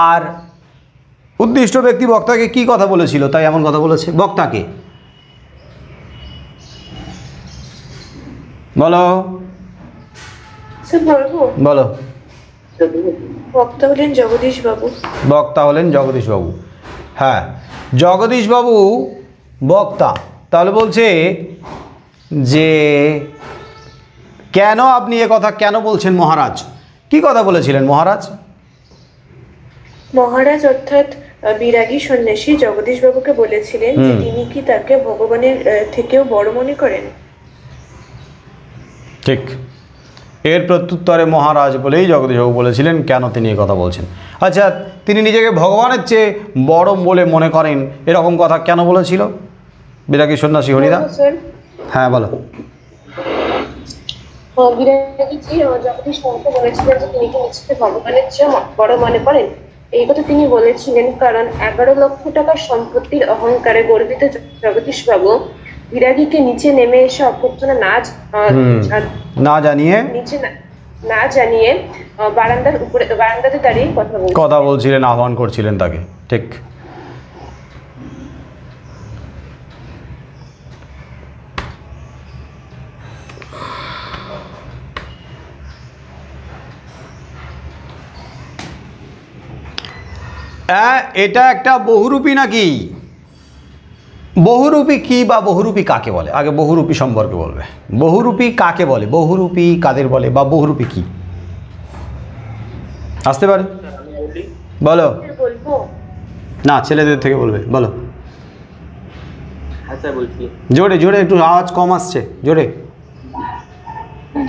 আর উদ্দিষ্ট ব্যক্তি বক্তাকে কি কথা বলেছিল তাই এমন কথা বলেছে? বক্তাকে বলো। স্যার বলবো? বলো। বক্তা হলেন জগদীশ বাবু। বক্তা হলেন জগদীশবাবু। হ্যাঁ, জগদীশবাবু বক্তা। তাহলে বলছে যে কেন আপনি এ কথা কেন বলছেন মহারাজ? কি কথা বলেছিলেন মহারাজ? মহারাজ অর্থাৎ বিরাগী সন্ন্যাসী জগদীশ বাবুকে বলেছিলেন যে তিনি কি তাকে ভগবানের থেকেও বড় মনে করেন। ঠিক, এর প্রত্যুত্তরে মহারাজ বলেই জগদীশবাবু বলেছিলেন কেন তিনি এই কথা বলছেন। আচ্ছা, তিনি নিজেকে ভগবানের চেয়ে বড় বলে মনে করেন এরকম কথা কেন বলেছিল বিরাগী সন্ন্যাসী হরিদা? হ্যাঁ বলো। বিরাগীজি জগদীশ বাবুকে বলেছিলেন যে তিনি কি নিজেকে ভগবানের চেয়ে বড় মনে করেন। এই কথা তিনি বলেছিলেন কারণ 11 লক্ষ টাকার সম্পত্তির অহংকারে গর্বিত জগদীশ বাবু বিরাগীকে নিচে নেমে এসে অভ্যর্থনা না জানিয়ে বারান্দাতে দাঁড়িয়ে কথা বলছিলেন, আহ্বান করছিলেন তাকে। ঠিক। এটা একটা বহুরূপী নাকি? বহুরূপী কি বা বহুরূপী কাকে বলে? আগে বহুরূপী সম্পর্কে বলবে। বহুরূপী কাকে বলে, বহুরূপী কাদের বলে, বা বহুরূপী কি আসতে পারে? বলো না, ছেলেদের থেকে বলবে। বলো। আচ্ছা বলছি, জোরে জোরে, একটু আওয়াজ কম আসছে, জোরে।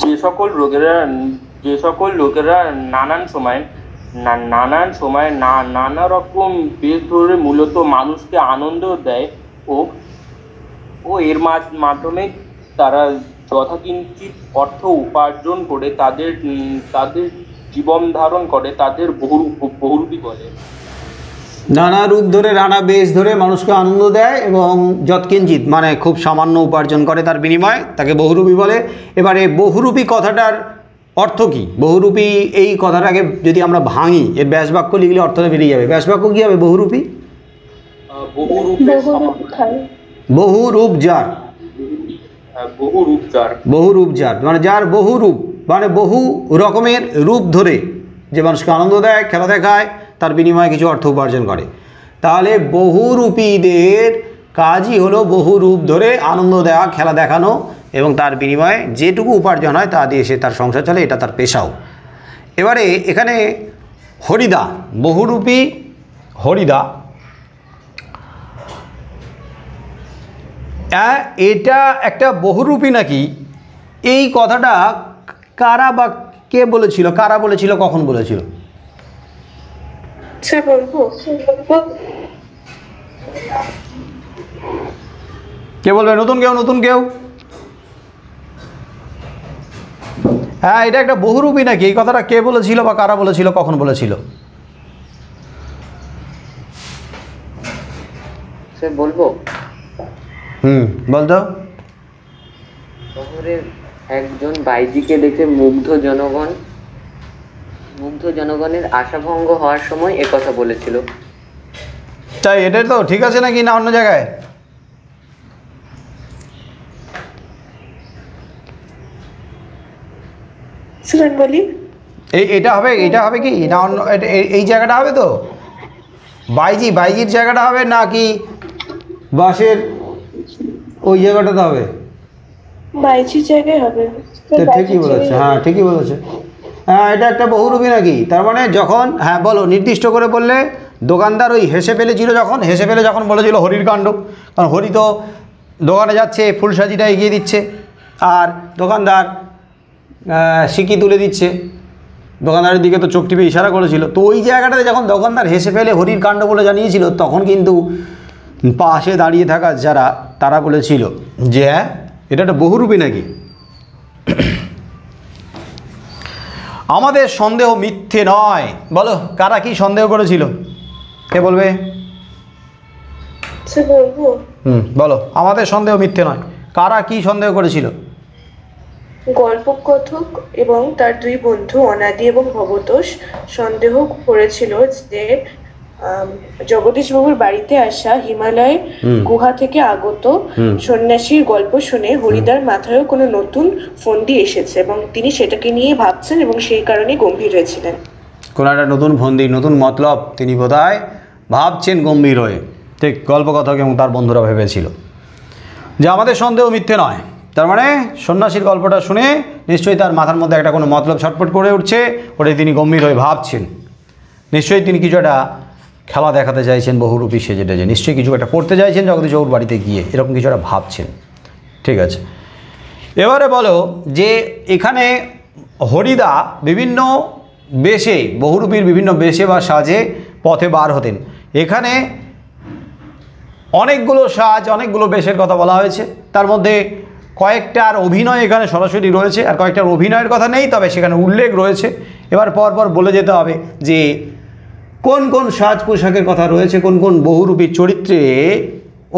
যে সকল লোকেরা নানান সময় নানা রকম বেশ ধরে মূলত মানুষকে আনন্দ দেয় ও এর মাধ্যমে তারা যথাকিঞ্চিত অর্থ উপার্জন করে তাদের জীবন ধারণ করে, তাদের বহুরূপী বলে। নানা রূপ ধরে, নানা বেশ ধরে মানুষকে আনন্দ দেয় এবং যৎকিঞ্চিত মানে খুব সামান্য উপার্জন করে, তার বিনিময়ে তাকে বহুরূপী বলে। এবারে বহুরূপী কথাটার অর্থ কি? বহুরূপী এই কথাটাকে যদি আমরা ভাঙি, এর ব্যাসবাক্য লিখলে অর্থটা বেরিয়ে যাবে। ব্যাসবাক্য কী হবে? বহুরূপী বহুরূপজার। বহুরূপজার মানে যার বহু রূপ, মানে বহু রকমের রূপ ধরে যে মানুষকে আনন্দ দেয়, খেলা দেখায়, তার বিনিময়ে কিছু অর্থ উপার্জন করে। তাহলে বহুরূপীদের কাজই হলো বহু রূপ ধরে আনন্দ দেওয়া, খেলা দেখানো, এবং তার বিনিময়ে যেটুকু উপার্জন হয় তা দিয়ে সে তার সংসার চলে, এটা তার পেশাও। এবারে এখানে হরিদা, বহুরূপী হরিদা, এটা একটা বহুরূপী নাকি? এই কথাটা কারা বা কে বলেছিল, কারা বলেছিল, কখন বলেছিল? কে বলবে? নতুন কেউ? হ্যাঁ, এটা একটা বহুরূপী নাকি? এই কথাটা কে বলেছিল বা কারা বলেছিল, কখন বলেছিল? বলবো? বলতো। শহরের একজন বাইজিকে দেখে মুগ্ধ জনগণের আশাভঙ্গ হওয়ার সময় একথা বলেছিল। তাই এটাই তো ঠিক আছে নাকি না অন্য জায়গায়? বলি এটা হবে কি না অন্য? এই জায়গাটা হবে তো? বাইজির জায়গাটা হবে নাকি বাসের ওই জায়গাটাতে হবে? বাইজির জায়গায় হবে। ঠিকই বলেছে, হ্যাঁ ঠিকই বলেছে। হ্যাঁ, এটা একটা বহুরূপী নাকি? তার মানে যখন, হ্যাঁ বলো, নির্দিষ্ট করে বললে। দোকানদার ওই হেসে ফেলেছিল যখন বলেছিল হরির কাণ্ড, কারণ হরি তো দোকানে যাচ্ছে, ফুলসাজিটা এগিয়ে দিচ্ছে, আর দোকানদার সিকি তুলে দিচ্ছে, দোকানদারের দিকে তো চোখ টিপে ইশারা করেছিল। তো ওই জায়গাটাতে যখন দোকানদার হেসে ফেলে হরির কাণ্ড বলে জানিয়েছিল, তখন কিন্তু পাশে দাঁড়িয়ে থাকা যারা, তারা বলেছিল যে এটা একটা বহুরূপী নাকি? আমাদের সন্দেহ মিথ্যে নয়। বলো, কারা কি সন্দেহ করেছিল? কে বলবে? বলো, আমাদের সন্দেহ মিথ্যে নয়, কারা কি সন্দেহ করেছিল? গল্পকথক এবং তার দুই বন্ধু অনাদি এবং ভবতোষ সন্দেহ করেছিল যে জগদীশবাবুর বাড়িতে আসা হিমালয় গুহা থেকে আগত সন্ন্যাসীর গল্প শুনে হরিদার মাথায়ও কোনো নতুন ফন্দি এসেছে এবং তিনি সেটাকে নিয়ে ভাবছেন এবং সেই কারণে গম্ভীর হয়েছিলেন। কোনো একটা নতুন ফন্দি, নতুন মতলব তিনি বোধহয় ভাবছেন গম্ভীর হয়ে। ঠিক গল্পকথক এবং তার বন্ধুরা ভেবেছিল যে আমাদের সন্দেহ মিথ্যে নয়। তার মানে সন্ন্যাসীর গল্পটা শুনে নিশ্চয়ই তার মাথার মধ্যে একটা কোনো মতলব ছটফট করে উঠছে, ওটাই তিনি গম্ভীর হয়ে ভাবছেন। নিশ্চয়ই তিনি কিছু একটা খেলা দেখাতে চাইছেন বহুরূপী সেজে টেজে, নিশ্চয়ই কিছু একটা করতে চাইছেন জগদীশবাবুর বাড়িতে গিয়ে, এরকম কিছু একটা ভাবছেন। ঠিক আছে, এবারে বলো যে এখানে হরিদা বিভিন্ন বেশে, বহুরূপীর বিভিন্ন বেশে বা সাজে পথে বার হতেন। এখানে অনেকগুলো সাজ, অনেকগুলো বেশের কথা বলা হয়েছে, তার মধ্যে কয়েকটার অভিনয় এখানে সরাসরি রয়েছে আর কয়েকটার অভিনয়ের কথা নেই, তবে সেখানে উল্লেখ রয়েছে। এবার পরপর বলে যেতে হবে যে কোন কোন সাজ পোশাকের কথা রয়েছে, কোন কোন বহুরূপীর চরিত্রে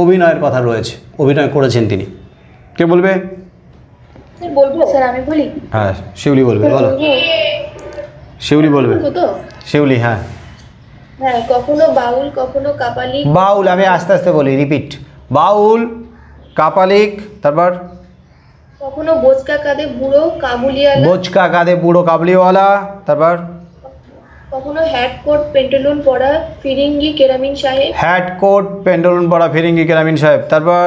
অভিনয়ের কথা রয়েছে, অভিনয় করেছেন তিনি। কে বলবে? বলবো স্যার, আমি বলি। হ্যাঁ, শিউলি বলবে, বলো। শিউলি বলবে, শিউলি। হ্যাঁ হ্যাঁ, কখনো বাউল, কখনো কাপালিক। বাউল, আমি আস্তে আস্তে বলি, রিপিট। বাউল, কাপালিক, তারপর কখনো বোচকা কাঁধে বুড়ো কাবুলিওয়ালা। বোচকা কাঁধে বুড়ো কাবুলিওয়ালা, তারপর কখনো হ্যাট কোট পেন্টালুন পরা ফিরিঙ্গি কেরামিন সাহেব। হ্যাট কোট পেন্টালুন পরা ফিরিঙ্গি কেরামিন সাহেব, তারপর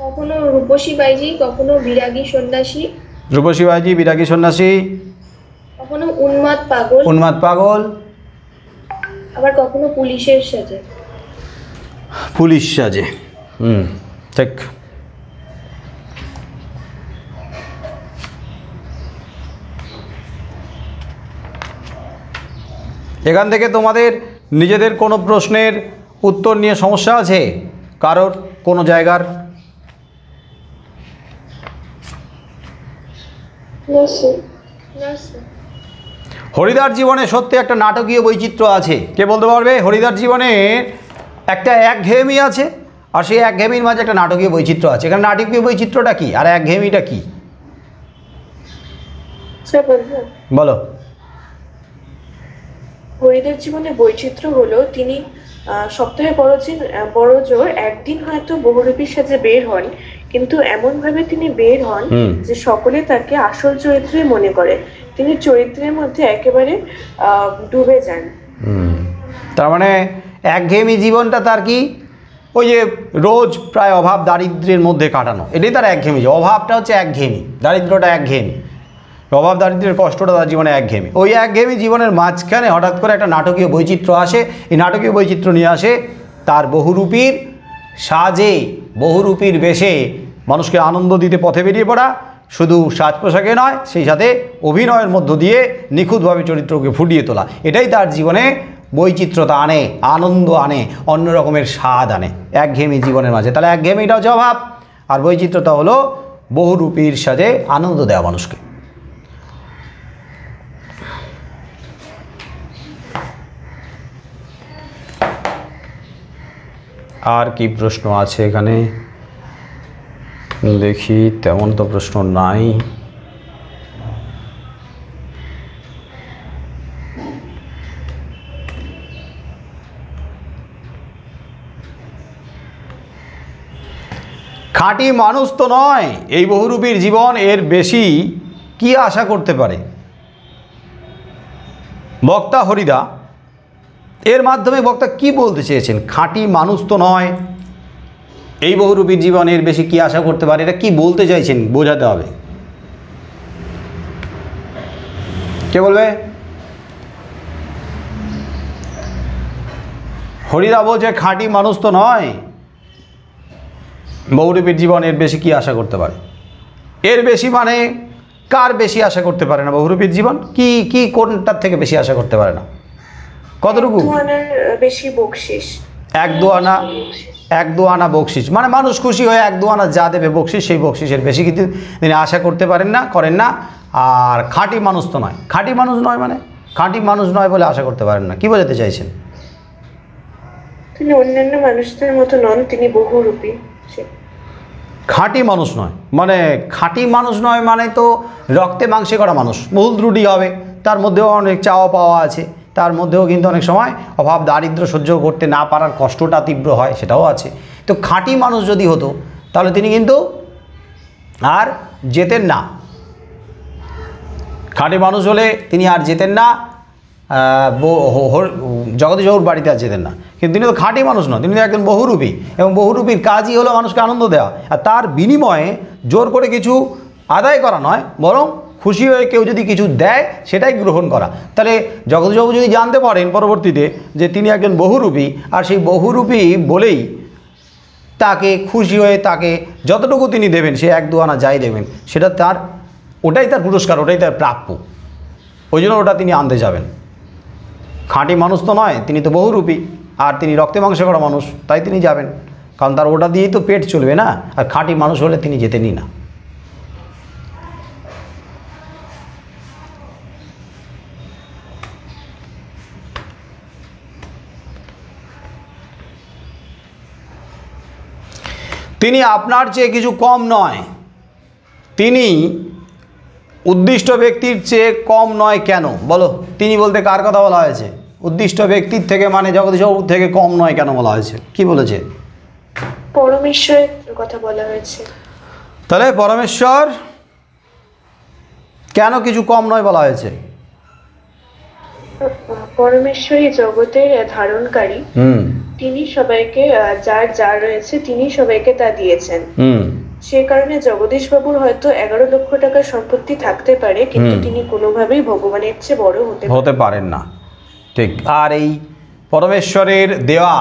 কখনো রূপসী বাইজি, কখনো বিরাগী সন্ন্যাসী। রূপসী বাইজি, বিরাগী সন্ন্যাসী। কখনো উন্মাদ পাগল। উন্মাদ পাগল। আবার কখনো পুলিশের সাজে। পুলিশ সাজে, ঠিক। এখান থেকে তোমাদের নিজেদের কোনো প্রশ্নের উত্তর নিয়ে সমস্যা আছে কারোর, কোনো জায়গার? হরিদার জীবনে সত্যি একটা নাটকীয় বৈচিত্র্য আছে। কে বলতে পারবে? হরিদার জীবনে একটা একঘেয়েমি আছে আর সেই একঘেয়েমির মাঝে একটা নাটকীয় বৈচিত্র্য আছে। এখানে নাটকীয় বৈচিত্র্যটা কি আর একঘেয়েমিটা কি? বলো। হরিদার জীবনে বৈচিত্র্য হলো তিনি সপ্তাহে বড় জোর একদিন হয়তো বহুরূপীর সাথে বের হন, কিন্তু এমন ভাবে তিনি বের হন যে সকলে তাকে আসল চরিত্রে মনে করে, তিনি চরিত্রের মধ্যে একেবারে ডুবে যান। তার মানে একঘেয়েমি জীবনটা তার কি, ওই যে রোজ প্রায় অভাব দারিদ্র্যের মধ্যে কাটানো, এটাই তার একঘেয়েমি। অভাবটা হচ্ছে একঘেয়েমি, দারিদ্র্যটা একঘেয়েমি, অভাব দারিদ্র্যের কষ্টটা তার জীবনে একঘেয়েমি। ওই একঘেয়েমি জীবনের মাঝখানে হঠাৎ করে একটা নাটকীয় বৈচিত্র্য আসে। এই নাটকীয় বৈচিত্র্য নিয়ে আসে তার বহুরূপীর সাজে, বহুরূপীর বেশে মানুষকে আনন্দ দিতে পথে বেরিয়ে পড়া। শুধু সাজ পোশাকে নয়, সেই সাথে অভিনয়ের মধ্য দিয়ে নিখুঁতভাবে চরিত্রকে ফুটিয়ে তোলা। এটাই তার জীবনে বৈচিত্র্যতা আনে, আনন্দ আনে, অন্য রকমের স্বাদ আনে একঘেয়েমি জীবনের মাঝে। তাহলে একঘেয়েমিটা হচ্ছে অভাব, আর বৈচিত্র্যতা হলো বহুরূপীর সাজে আনন্দ দেওয়া মানুষকে। আর কি প্রশ্ন আছে এখানে দেখি? তেমন তো প্রশ্ন নাই। খাঁটি মানুষ তো নয় এই বহুরূপীর জীবন, এর বেশি কি আশা করতে পারে? বক্তা হরিদা, এর মাধ্যমে বক্তা কি বলতে চেয়েছেন? খাঁটি মানুষ তো নয় এই বহুরূপীর জীবন, এর বেশি কি আশা করতে পারে? এটা কি বলতে চাইছেন? বোঝাতে হবে। কে বলবে? হরিদা বলছে খাঁটি মানুষ তো নয় বহুরূপীর জীবন, এর বেশি কি আশা করতে পারে? এর বেশি মানে কার বেশি আশা করতে পারে না বহুরূপীর জীবন? কি কি কোনটার থেকে বেশি আশা করতে পারে না? কতটুকু? বেশি বকশিস, এক দু আনা বকশিস, মানে মানুষ খুশি হয়ে এক দু আনা যা দেবে বকশিস, সেই বকশিসের বেশি কিন্তু তিনি আশা করতে পারেন না, করেন না। আর খাঁটি মানুষ তো নয়, খাঁটি মানুষ নয় মানে খাঁটি মানুষ নয় বলে আশা করতে পারেন না, কি বোঝাতে চাইছেন? তিনি অন্যান্য মানুষদের মতো নন, তিনি বহুরূপী। খাঁটি মানুষ নয় মানে, খাঁটি মানুষ নয় মানে তো রক্তে মাংসে করা মানুষ, ভুল ত্রুটি হবে, তার মধ্যেও অনেক চাওয়া পাওয়া আছে, তার মধ্যেও কিন্তু অনেক সময় অভাব দারিদ্র্য সহ্য করতে না পারার কষ্টটা তীব্র হয়, সেটাও আছে। তো খাঁটি মানুষ যদি হতো তাহলে তিনি কিন্তু আর যেতেন না। খাঁটি মানুষ হলে তিনি আর যেতেন না, জগদীশবাবুর বাড়িতে আর যেতেন না। কিন্তু তিনি তো খাঁটি মানুষ নয়, তিনি তো একজন বহুরূপী, এবং বহুরূপীর কাজই হলো মানুষকে আনন্দ দেওয়া। আর তার বিনিময়ে জোর করে কিছু আদায় করা নয়, বরং খুশি হয়ে কেউ যদি কিছু দেয় সেটাই গ্রহণ করা। তাহলে জগদীশবাবু যদি জানতে পারেন পরবর্তীতে যে তিনি একজন বহুরূপী, আর সেই বহুরূপী বলেই তাকে খুশি হয়ে তাকে যতটুকু তিনি দেবেন, সে 1-2 আনা যাই দেবেন, সেটা তার, ওটাই তার পুরস্কার, ওটাই তার প্রাপ্য, ওই জন্য ওটা তিনি আনতে যাবেন। খাঁটি মানুষ তো নয়, তিনি তো বহুরূপী, আর তিনি রক্তে মাংসে করা মানুষ, তাই তিনি যাবেন, কারণ তার ওটা দিয়েই তো পেট চলবে না। আর খাঁটি মানুষ হলে তিনি যেতেনই না। তিনি আপনার চেয়ে কিছু কম নয়, তিনি উদ্দিষ্ট ব্যক্তির চেয়ে কম নয় কেন বলো? তিনি বলতে কার কথা বলা হয়েছে? উদ্দিষ্ট ব্যক্তির থেকে, মানে জগদীশবাবুর থেকে কম নয় কেন বলা হয়েছে? কি বলেছে? পরমেশ্বরের কথা বলা হয়েছে। তাহলে পরমেশ্বর কেন কিছু কম নয় বলা হয়েছে? পরমেশ্বরই জগতের ধারণকারী, তিনি সবাইকে যার যা রয়েছে তিনি সবাইকে তা দিয়েছেন। সে কারণে জগদীশবাবুর হয়তো 11 লক্ষ টাকার সম্পত্তি থাকতে পারে, কিন্তু তিনি কোনোভাবেই ভগবানের চেয়ে বড় হতে পারেন না। ঠিক। আর এই পরমেশ্বরের দেওয়া,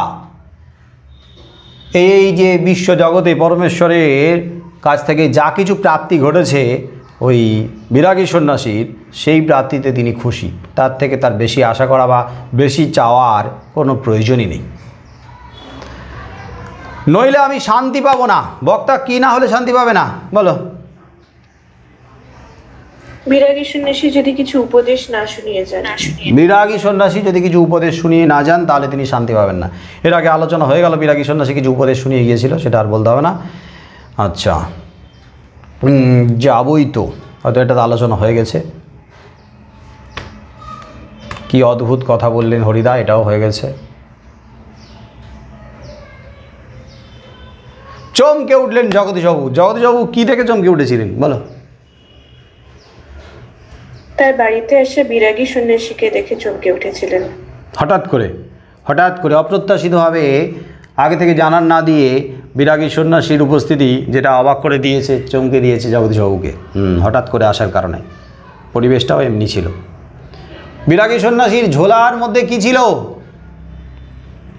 এই যে বিশ্ব জগতে পরমেশ্বরের কাছ থেকে যা কিছু প্রাপ্তি ঘটেছে ওই বিরাগী সন্ন্যাসীর, সেই প্রাপ্তিতে তিনি খুশি। তার থেকে তার বেশি আশা করা বা বেশি চাওয়ার কোনো প্রয়োজনই নেই। নইলে আমি শান্তি পাবো না। বক্তা কি না হলে শান্তি পাবে না বলো? বিরাগী সন্ন্যাসী যদি কিছু উপদেশ না শুনিয়ে যান, বিরাগী সন্ন্যাসী যদি কিছু উপদেশ শুনিয়ে না যান, তাহলে তিনি শান্তি পাবেন না। এর আগে আলোচনা হয়ে গেল, বিরাগী সন্ন্যাসী কিছু উপদেশ শুনিয়ে গিয়েছিল, সেটা আর বলতে হবে না। আচ্ছা, যাবই তো, হয়তো এটা তো আলোচনা হয়ে গেছে। কি অদ্ভুত কথা বললেন হরিদা, এটাও হয়ে গেছে। চমকে উঠলেন জগদীশবাবু। জগদীশবাবু কি দেখে চমকে উঠেছিলেন বলো? তার বাড়িতে এসে বিরাগী সন্ন্যাসীকে দেখে চমকে উঠেছিলেন। হঠাৎ করে অপ্রত্যাশিতভাবে, আগে থেকে জানার না দিয়ে বিরাগী সন্ন্যাসীর উপস্থিতি যেটা অবাক করে দিয়েছে, চমকে দিয়েছে জগদীশবাবুকে। হঠাৎ করে আসার কারণে পরিবেশটাও এমনি ছিল। বিরাগী সন্ন্যাসীর ঝোলার মধ্যে কি ছিল?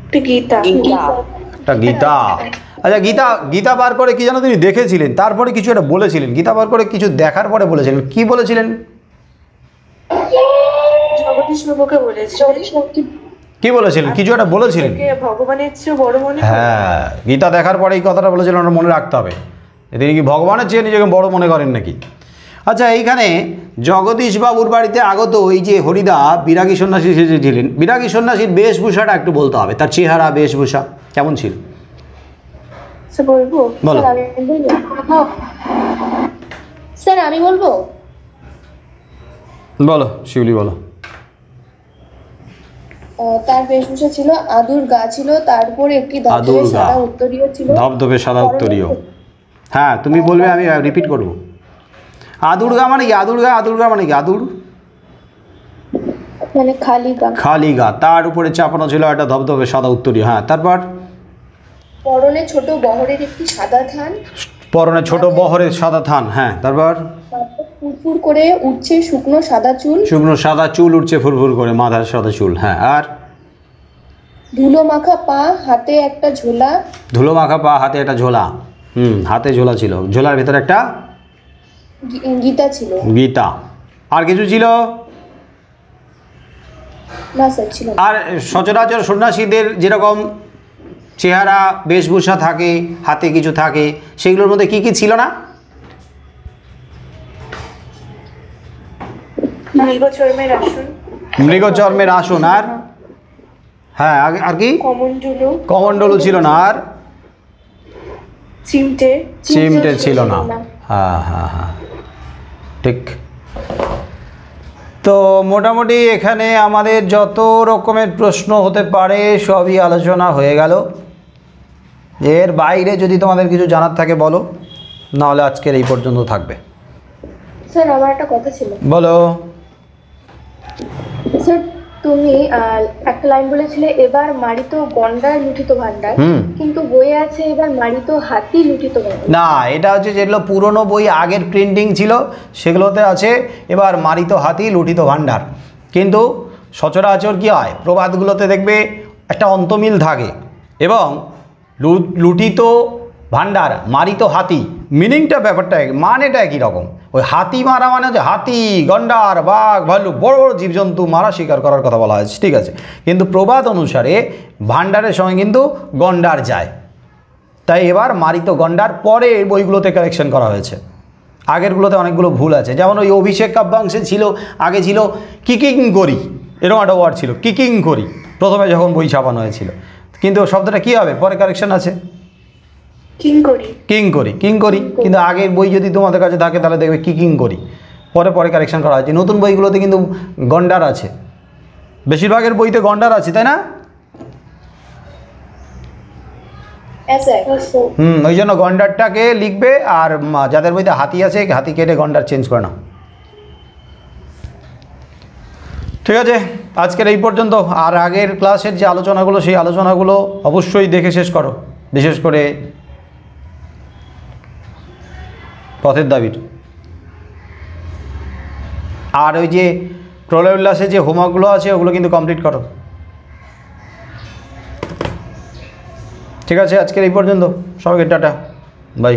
একটা গীতা। আচ্ছা, গীতা বার করে কি যেন তিনি দেখেছিলেন, তারপরে কিছু একটা বলেছিলেন। গীতা বার করে কিছু দেখার পরে বলেছিলেন, কি বলেছিলেন? জগদীশবাবুকে বলেছিলেন, কি বলেছিলেন? কিছু একটা বলেছিলেন, ভগবানের চেয়ে বড় মনে। হ্যাঁ, গীতা দেখার পরে এই কথাটা বলেছিলেন, ওটা মনে রাখতে হবে। তিনি কি ভগবানের চেয়ে নিজেকে বড় মনে করেন নাকি? আচ্ছা, এইখানে জগদীশবাবুর বাড়িতে আগত এই যে হরিদা বিরাগী সন্ন্যাসী এসেছিলেন, বিরাগী সন্ন্যাসীর বেশভূষাটা একটু বলতে হবে। তার চেহারা, বেশভূষা কেমন ছিল বলবো? স্যার আমি বলবো। বলো শিউলি, বলো। তার বেশভূষা ছিল আদুর গা ছিল, তারপরে একটি ধবধবে সাদা উত্তরীয় ছিল। ধবধবে সাদা উত্তরীয়, হ্যাঁ তুমি বলবে, আমি রিপিট করব। আদুর গা মানে কি? আদুর গা মানে কি? আদুর মানে খালি গা, তার উপরে চাপানো ছিল একটা ধবধবে সাদা উত্তরীয়। হ্যাঁ, তারপর পরনে ছোট বহরের একটি সাদা থান। পরনে ছোট বহরের সাদা থান। হ্যাঁ, তারপর ফুরফুর করে উঠছে শুকনো সাদা চুল উঠছে ফুরফুর করে, মাথার সাদা চুল। হ্যাঁ, আর ধুলো মাখা পা, হাতে একটা ঝোলা। হাতে ঝোলা ছিল, ঝোলার ভিতরে একটা গীতা ছিল। আর কিছু ছিল না স্যার, ছিল। আর সচরাচর সন্ন্যাসীদের যেরকম চেহারা বেশভূষা থাকে, হাতে কিছু থাকে, সেগুলোর মধ্যে কি কি ছিল না? মৃগচর্মের আসন, আর হ্যাঁ, আর কি কমণ্ডলু ছিল না, আর চিমটে ছিল না। হ্যাঁ, ঠিক। তো মোটামুটি এখানে আমাদের যত রকমের প্রশ্ন হতে পারে সবই আলোচনা হয়ে গেল। এর বাইরে যদি তোমাদের কিছু জানার থাকে বলো, নাহলে আজকের এই পর্যন্ত থাকবে। স্যার আমার একটা কথা ছিল। বলো। স্যার তুমি একটা লাইন বলেছিলে এবার মারিত গন্ডার লুঠিত ভান্ডার, কিন্তু বইয়ে আছে এবার মারিত হাতি লুঠিত ভান্ডার। না, এটা হচ্ছে যেগুলো পুরনো বই আগের প্রিন্টিং ছিল সেগুলোতে আছে এবার মারিত হাতি লুঠিত ভান্ডার। কিন্তু সচরাচর কী হয়, প্রবাদগুলোতে দেখবে একটা অন্তমিল থাকে, এবং লুঠিত ভান্ডার মারিত হাতি মিনিংটা ব্যাপারটা মানেটা একই রকম। ওই হাতি মারা মানে হচ্ছে হাতি, গন্ডার, বাঘ, ভাল্লুক, বড় বড় জীবজন্তু মারা শিকার করার কথা বলা হয়েছে, ঠিক আছে। কিন্তু প্রবাদ অনুসারে ভান্ডারের সঙ্গে কিন্তু গন্ডার যায়, তাই এবার মারিত গন্ডার পরে এই বইগুলোতে কারেকশন করা হয়েছে। আগেরগুলোতে অনেকগুলো ভুল আছে, যেমন ওই অভিষেক কাব্যাংশে ছিল, আগে ছিল কিকিং করি, এরকম একটা ওয়ার্ড ছিল কিকিং করি প্রথমে যখন বই ছাপানো হয়েছিল, কিন্তু শব্দটা কী হবে পরে কারেকশন আছে কিং করি, কিন্তু আগের বই যদি তোমাদের কাছে থাকে তাহলে দেখবে কিকিং করি, পরে কারেকশন করা হয়েছে। নতুন বইগুলোতে কিন্তু গন্ডার আছে, বেশিরভাগের বইতে গন্ডার আছে, তাই না? ওই জন্য গন্ডারটাকে লিখবে, আর যাদের বইতে হাতি আছে হাতি কেটে গন্ডার চেঞ্জ করে নাও। ঠিক আছে, আজকের এই পর্যন্ত। আর আগের ক্লাসের যে আলোচনাগুলো সেই আলোচনাগুলো অবশ্যই দেখে শেষ করো, বিশেষ করে পথের দাবির। আর ওই যে প্রলয় উল্লাসে যে হোমওয়ার্কগুলো আছে ওগুলো কিন্তু কমপ্লিট করো। ঠিক আছে, আজকের এই পর্যন্ত। সবাইকে টাটা, বাই।